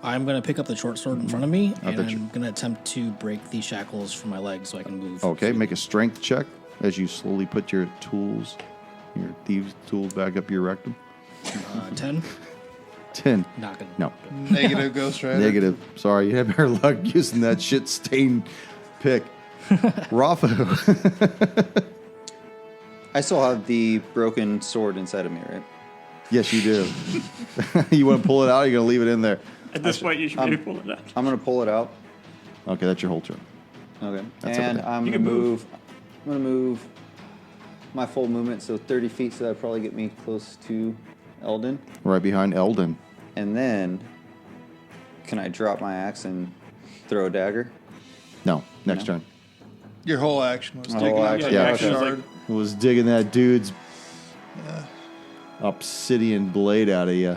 I'm going to pick up the short sword in front of me, and bet you- I'm going to attempt to break the shackles from my legs so I can move. Okay, make a strength check as you slowly put your tools, your thieves' tools back up your rectum. 10. 10. Not going to. No. Negative Ghost Rider. Negative. Sorry, you had better luck using that shit stained pick. Rafu. I still have the broken sword inside of me, right? Yes, you do. You want to pull it out or you're going to leave it in there? At this point, you should maybe pull it out. I'm gonna pull it out. Okay, that's your whole turn. Okay. That's and okay. I'm You gonna can move. move. I'm gonna move my full movement, so 30 feet, so that'd probably get me close to Eldon. Right behind Eldon. And then, can I drop my axe and throw a dagger? No, next No. turn. Your whole action was My taking whole out action. your Yeah, action was shard. Was digging that dude's obsidian blade out of you.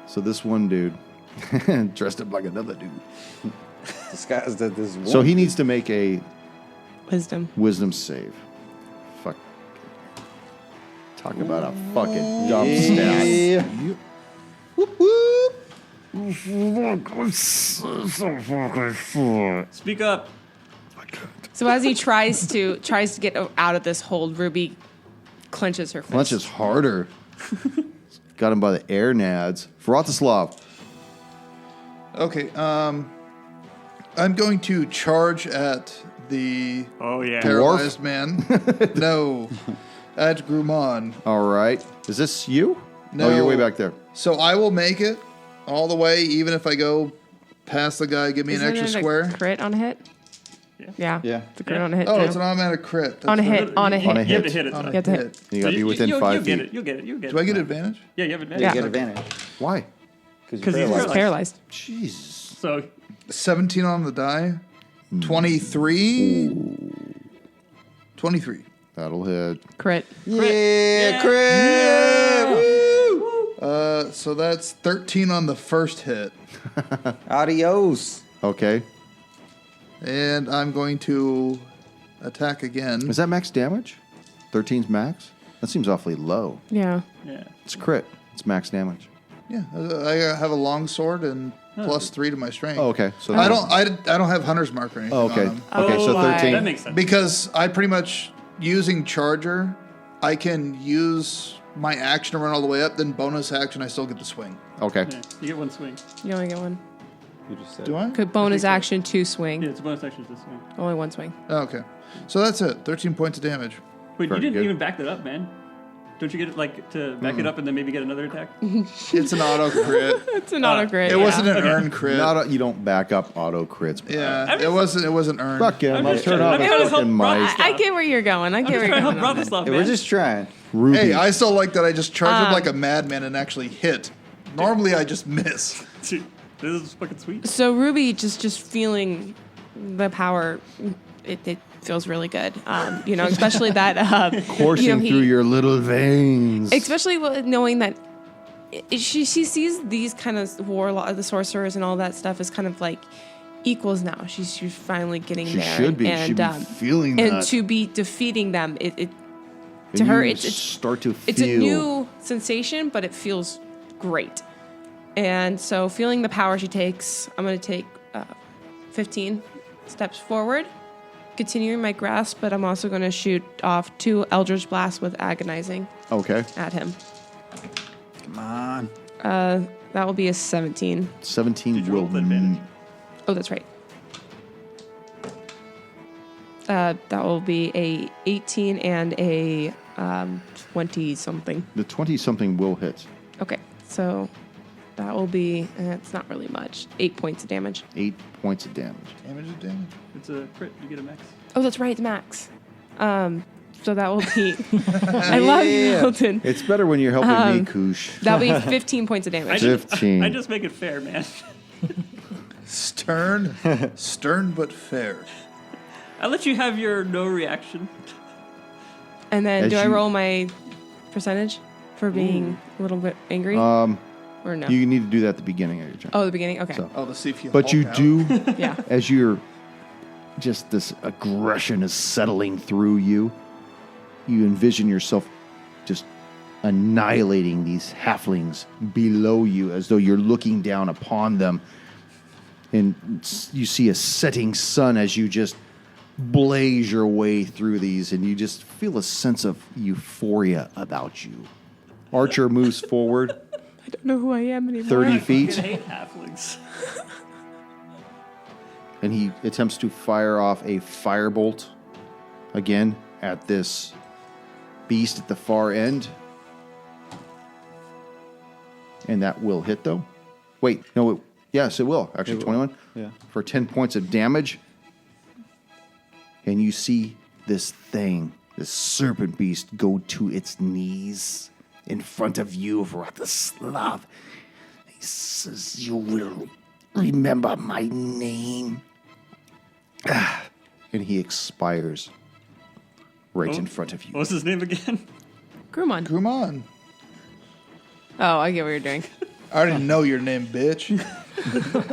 So this one dude dressed up like another dude. Disguised as this one. So he needs to make a Wisdom. wisdom save. Fuck. Talk about a fucking dumb stat. Yeah. Speak up. So as he tries to get out of this hold, Ruby clenches her fist. Clenches harder. Got him by the air nads. Vratislav. Okay, I'm going to charge at the Oh yeah. paralyzed man. No. At Grumon. All right. Is this you? No. Oh, you're way back there. So I will make it all the way, even if I go past the guy, give me an Isn't extra it a square. crit on a hit? Yeah. Yeah. It's a crit Yeah. on a hit. Oh, too. it's an automatic crit. That's on a right. hit. On a hit. On a You have hit. to hit it. On though. a You have to hit. hit. You got to be within 5 You'll feet. get it. You'll get it. You'll get it. Do I get advantage? Yeah, you have advantage. You Yeah. get advantage. Why? Because you're he's It's paralyzed. paralyzed. Jeez. So 17 on the die. 23. 23. That'll hit. Crit. Yeah, crit! So that's 13 on the first hit. Adios. Okay. And I'm going to attack again. Is that max damage? 13's max? That seems awfully low. Yeah. yeah. It's crit. It's max damage. Yeah, I have a long sword and plus 3 to my strength. Oh, okay. So I don't have hunter's mark or anything Oh, okay. on them. Okay, so Oh, why? 13. That makes sense. Because I pretty much, using charger, I can use my action to run all the way up, then bonus action, I still get the swing. Okay. Yeah, you get one swing. You only get one. You just said Do I? Good bonus action, 2 swing. Yeah, it's a bonus action to swing. Only 1 swing. Oh, okay. So that's it. 13 points of damage. Wait, Very you didn't good. even back that up, man. Don't you get it like to back it up and then maybe get another attack? It's an auto crit. It's an auto crit. It yeah. wasn't an earn crit. You don't back up auto crits. Yeah, it wasn't earned. Fuck him. I'm I'll just turn trying- off I'm the trying to fucking help mic. I get where you're going. I I'm get just where trying to you're help going. on this. Bratislav, Yeah, man. we're just trying. Ruby. Hey, I still like that I just charged him like a madman and actually hit. Normally I just miss. Dude, this is fucking sweet. So Ruby just feeling the power, it feels really good. Especially that Coursing through your little veins. especially knowing that she sees these kind of the sorcerers and all that stuff as kind of like equals now. She's finally getting She there. should be. And, She'd be feeling and that. to be defeating them, it to And her you it's start to it's a feel. new sensation, but it feels great. And so, feeling the power she takes, I'm going to take 15 steps forward, continuing my grasp, but I'm also going to shoot off 2 Eldritch Blasts with Agonizing Okay. at him. Come on. That will be a 17. 17 Did you will. roll with advantage? Oh, that's right. That will be a 18 and a 20-something. The 20-something will hit. Okay, so that will be, it's not really much, 8 points of damage. 8 points of damage. Damage is damage. It's a crit. You get a max. Oh, that's right, it's max. So that will be, I love you, Milton. It's better when you're helping me, Koosh. That'll be 15 points of damage. 15. I just make it fair, man. Stern but fair. I let you have your no reaction. And then As do I you- roll my percentage for being a little bit angry? or no? You need to do that at the beginning of your turn. Oh, the beginning? Okay. So- Oh, to see if you But you Hulk out. do, Yeah. as you're just this aggression is settling through you, you envision yourself just annihilating these halflings below you as though you're looking down upon them. And you see a setting sun as you just blaze your way through these, and you just feel a sense of euphoria about you. Archer moves forward I don't know who I am anymore. 30 I feet, hate halflings. and he attempts to fire off a firebolt again at this beast at the far end. And that will hit, though. Wait, no, yes, it will. Actually, 21. Yeah. For 10 points of damage. And you see this thing, this serpent beast, go to its knees in front of you, Vratislav. He says, "You will remember my name." And he expires right in front of you. What's his name again? Grumon. Grumon. Oh, I get what you're doing. I already know your name, bitch.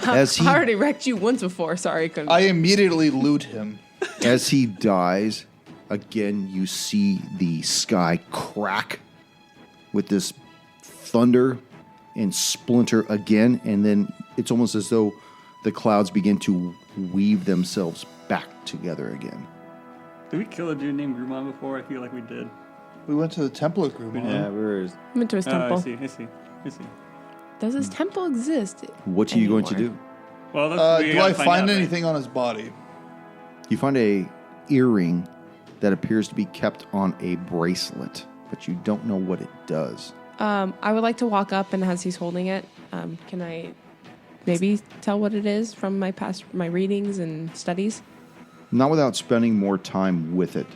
As he I already wrecked you once before. Sorry, couldn't. I immediately loot him. As he dies, again, you see the sky crack with this thunder and splinter again, and then it's almost as though the clouds begin to weave themselves back together again. Did we kill a dude named Grumon before? I feel like we did. We went to the Temple of Grumon. Yeah, we were. I'm into his temple. I see. Does his temple exist? What are you going to anymore? do? Well, that's, we Do gotta I find find out, right? anything on his body? You find a earring that appears to be kept on a bracelet, but you don't know what it does. I would like to walk up, and as he's holding it, can I maybe tell what it is from my readings and studies? Not without spending more time with it.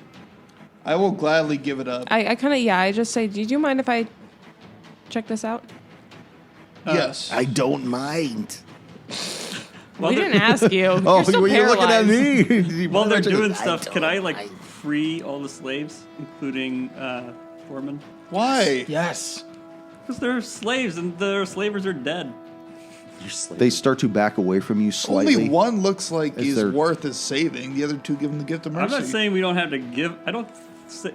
I will gladly give it up. I kind of, I just say, do you mind if I check this out? Yes. I don't mind. We didn't ask you. Oh, You're still you're looking at paralyzed. me. While they're doing stuff, can I free all the slaves, including Thorman? Why? Yes. Because they're slaves and their slavers are dead. They start to back away from you slightly. Only one looks like Is he's there- worth his saving. The other two give him the gift of mercy. I'm not saying we don't have to give. I'm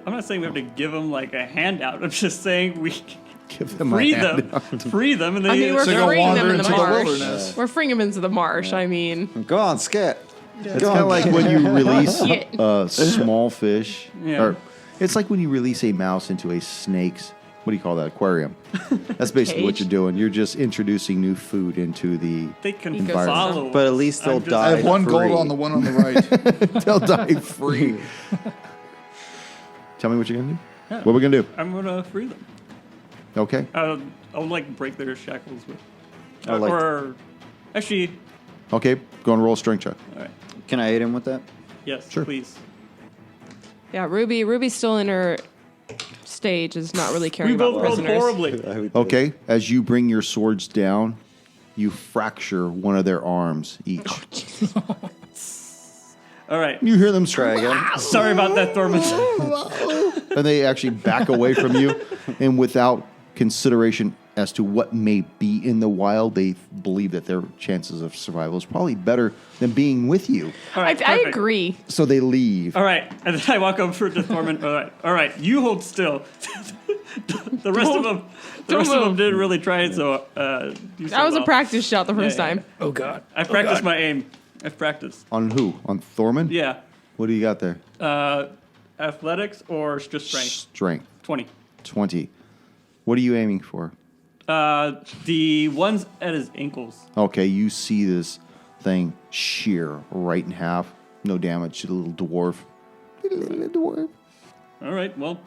not saying we have to give them like a handout. I'm just saying we Give them free a hand. them, free them, and I mean, we're So go freeing them wander in the into the marsh. wilderness. We're freeing them into the marsh. I mean, Go on, scat. It's kind of like when you release Yeah. a small fish. Yeah. Or it's like when you release a mouse into a snake's, what do you call that, aquarium? That's basically what Cage. you're doing. You're just introducing new food into the... they can Ecosystem. follow. But at least they'll I'm just- die. I have one free. gold on the one on the right. They'll die free. Tell me what you're going to do. What are we going to do? I'm gonna free them. Okay. I'll break their shackles with. I like- or actually, Okay. Go and roll a strength check. all right. Can I aid him with that? Yes, Sure. please. yeah, Ruby's still in her stage, is not really caring We about both rolled prisoners. horribly. Okay. As you bring your swords down, you fracture one of their arms each. All right. You hear them Try scream, again. Sorry about that, Thorman. and they actually back away from you, and without consideration as to what may be in the wild, they believe that their chances of survival is probably better than being with you. All right, I perfect. agree. So they leave. All right, and then I walk over to Thorman. All right, you hold still. the rest of them move. didn't really try it, so do so That was a well. practice shot the first Yeah, yeah. time. Oh God. I practiced my aim. I've practiced. On who? On Thorman? Yeah, What do you got there? athletics or just strength. Strength. 20. 20. What are you aiming for? The ones at his ankles. Okay, you see this thing shear right in half. No damage to the little dwarf. Little dwarf. All right, well,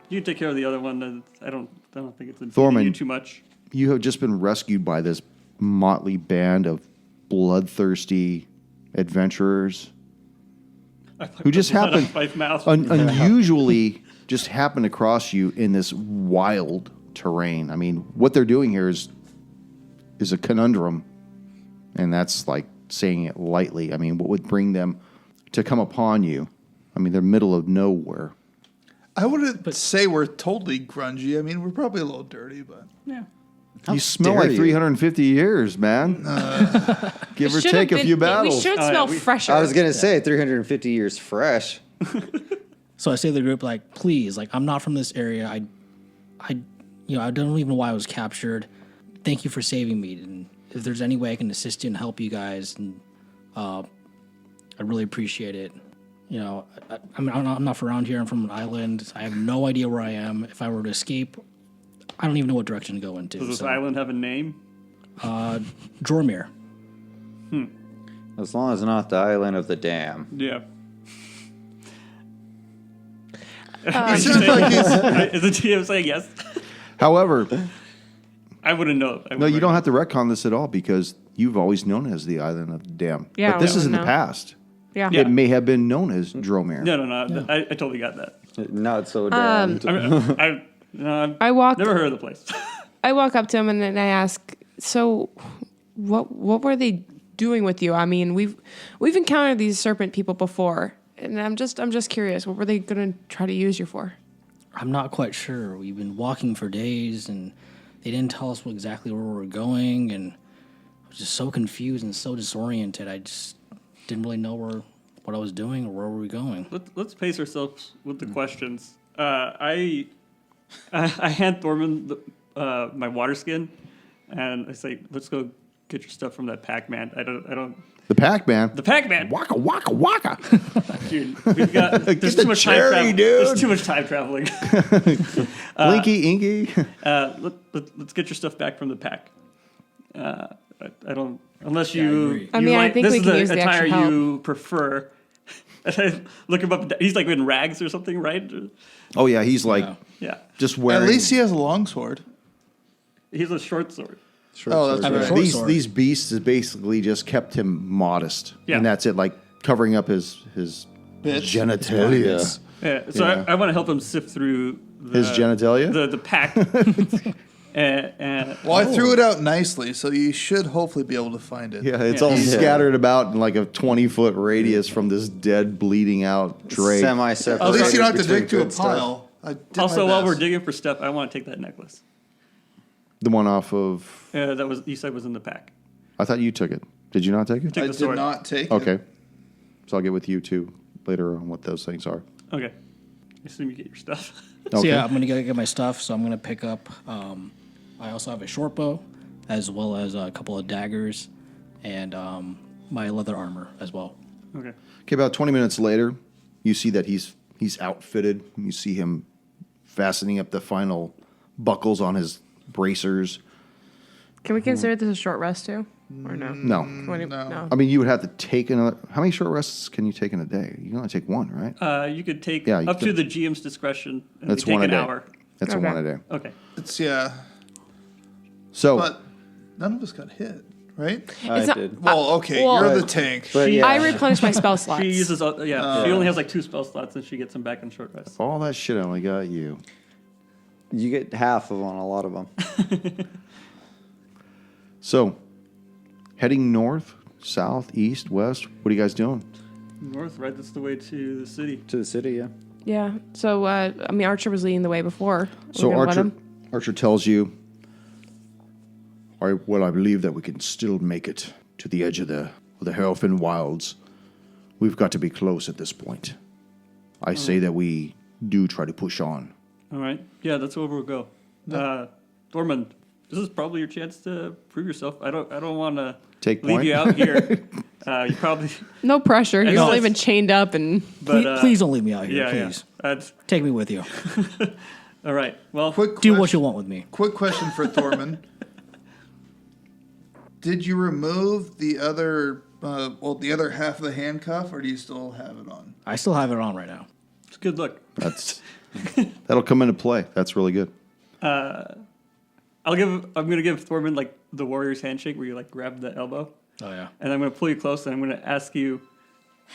you take care of the other one. I don't think it's impeding Thorman. you too much. You have just been rescued by this motley band of bloodthirsty adventurers who just happened unusually just happened across you in this wild terrain. I mean, what they're doing here is a conundrum, and that's like saying it lightly. I mean, what would bring them to come upon you? I mean, they're middle of nowhere. I wouldn't say we're totally grungy. I mean, we're probably a little dirty, but Yeah. You smell dare like you. 350 years, man. Give or Should've take a been- few We battles. should smell fresher. I was gonna say 350 years fresh. So I say to the group, like, please, like, I'm not from this area. I don't even know why I was captured. Thank you for saving me. And if there's any way I can assist you and help you guys, and I really appreciate it. You know, I'm not from around here. I'm from an island. I have no idea where I am. If I were to escape, I don't even know what direction to go into. Does this So, island have a name? Dromir. As long as not the island of the dam. Yeah. it seems like he's Is the GM saying yes? However, I wouldn't know. no, you don't have to retcon this at all because you've always known it as the Island of the Dam. Yeah, but this we is in the know. past. yeah. Yeah. It may have been known as Dromir. No. I totally got that. Not so damned. I walk. Never heard of the place. I walk up to him and then I ask, "So, what were they doing with you? I mean, we've encountered these serpent people before, and I'm just curious. What were they going to try to use you for?" I'm not quite sure. We've been walking for days, and they didn't tell us exactly where we were going, and I was just so confused and so disoriented. I just didn't really know what I was doing or where we were going. Let's pace ourselves with the questions. I hand Thorman my water skin, and I say, "Let's go get your stuff from that Pac-Man." I don't. The Pac-Man. The Pac-Man. Waka, waka, waka. Dude, we've got. There's the too much cherry, time travel. dude. There's too much time traveling. Blinky, Inky. Let's get your stuff back from the pack. I don't unless you. agree. I mean, I think this we is can the use the attire extra help. you prefer. And I look him up. He's like in rags or something, right? Oh yeah, he's like Yeah. just wearing. At least he has a long sword. He's a short sword. Oh, that's I mean, right. short these sword. these beasts has basically just kept him modest, Yeah. and that's it. Like covering up his Bitch. genitalia. Yeah. So Yeah. I want to help him sift through His genitalia? the pack. and Well, I threw it out nicely, so you should hopefully be able to find it. Yeah, it's Yeah. all Yeah. scattered about in like a 20-foot radius from this dead, bleeding out Drake. Semi-separate. At least you don't have to between dig to a good stuff. pile. I did also, my while we're best. digging for stuff, I want to take that necklace. The one off of. That was you said was in the pack. I thought you took it. Did you not take it? Take I the did sword. not take it. Okay. So I'll get with you too later on what those things are. Okay. I assume you get your stuff. So Okay. yeah, I'm gonna go get my stuff. So I'm gonna pick up. I also have a short bow, as well as a couple of daggers, and my leather armor as well. Okay. Okay, about 20 minutes later, you see that he's outfitted. You see him fastening up the final buckles on his bracers. Can we consider this a short rest too, or no? No. No. I mean, you would have to take another. How many short rests can you take in a day? You can only take one, right? You could take Yeah, you up to could- the GM's discretion. And That's you take one a an day. hour. That's a Okay. one a day. Okay. It's yeah, So but none of us got hit, right? I It's not- did. Well, okay, well- you're the tank. But She- yeah, I replenish my spell slots. She uses she only has like 2 spell slots and she gets them back in short rest. all that shit only got you. you get half of on a lot of them. So, heading north, south, east, west. What are you guys doing? North, right? That's the way to the city. To the city, yeah. Yeah. So I mean, Archer was leading the way before. So We're gonna let Archer, him? Archer tells you, I believe that we can still make it to the edge of the Harrowfinn Wilds. We've got to be close at this point. I say that we do try to push on. All right. Yeah, that's where we'll go. Thormund, this is probably your chance to prove yourself. I don't want to Take leave point. you out here. You probably, No pressure. You're No. not even chained up and. but Please don't leave me out here, yeah, please. yeah. Take me with you. All right. Well, Quick Do question, what you want with me. Quick question for Thorman. Did you remove the other, the other half of the handcuff, or do you still have it on? I still have it on right now. it's a good look. That'll come into play. That's really good. I'm gonna give Thormund like the warrior's handshake where you like grab the elbow, Oh yeah. and I'm gonna pull you close, and I'm gonna ask you,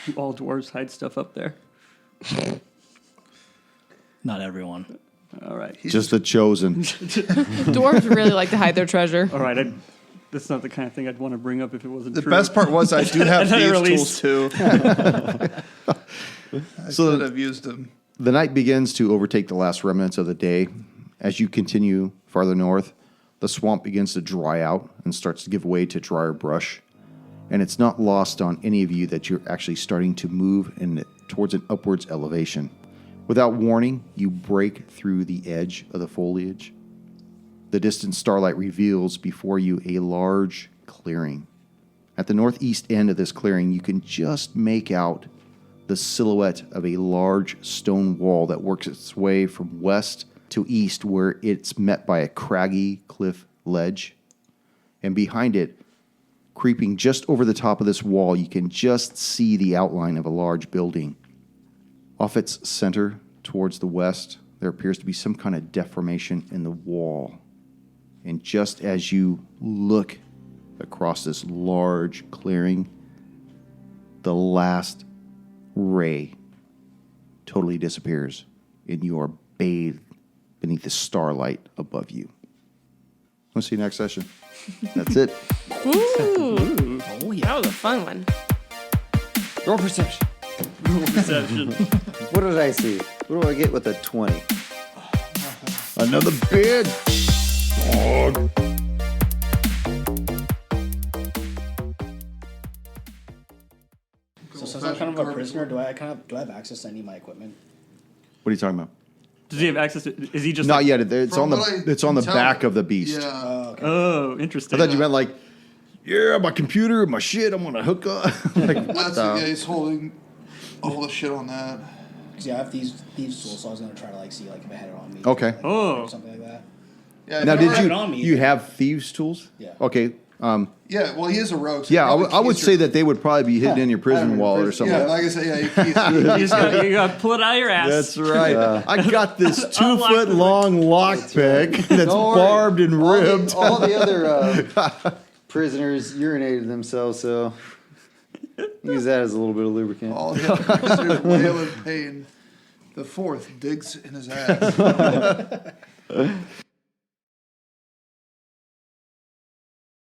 do all dwarves hide stuff up there? Not everyone. All right. Just the chosen. Dwarves really like to hide their treasure. All right. That's not the kind of thing I'd want to bring up if it wasn't The true. best part was I do have And then it thieves tools released. too. I So- should have used them. The night begins to overtake the last remnants of the day. As you continue farther north, the swamp begins to dry out and starts to give way to drier brush. And it's not lost on any of you that you're actually starting to move towards an upwards elevation. Without warning, you break through the edge of the foliage. The distant starlight reveals before you a large clearing. At the northeast end of this clearing, you can just make out the silhouette of a large stone wall that works its way from west to east, where it's met by a craggy cliff ledge. And behind it, creeping just over the top of this wall, you can just see the outline of a large building. Off its center, towards the west, there appears to be some kind of deformation in the wall. And just as you look across this large clearing, the last ray totally disappears, and you are bathed beneath the starlight above you. We'll see you next session. That's it. Ooh, Oh yeah. that was a fun one. Roll perception. Perception. What did I see? What do I get with a 20? Another bid. Dog. So since I'm kind of a prisoner, do I have access to any of my equipment? What are you talking about? Does he have access to? Is he just Not like, yet. It's From on what I it's on the can back tell- of the beast. Yeah. Oh, I interesting. thought you meant like, yeah, my computer, my shit. I'm gonna hook up. Like, what That's the? the guy's holding all the shit on that. Because yeah, I have thieves tools, so I was gonna try to like see like if I had it on me. Okay. Like, Oh. or something like that. Yeah, Now, if did you have you it on me, you then- have thieves' tools? Yeah. Okay. Yeah, well, he is a rogue. So Yeah, he probably I would keys say your- that they would probably be hidden in your prison wallet or something. Yeah, like I said, yeah, he keys, You got to pull it out of your ass. That's right. I got this Unlock 2 foot the- long lockpick that's Don't worry. barbed and ribbed. All the other prisoners urinated themselves, so use that as a little bit of lubricant. all the other prisoners wail in pain. The fourth digs in his ass.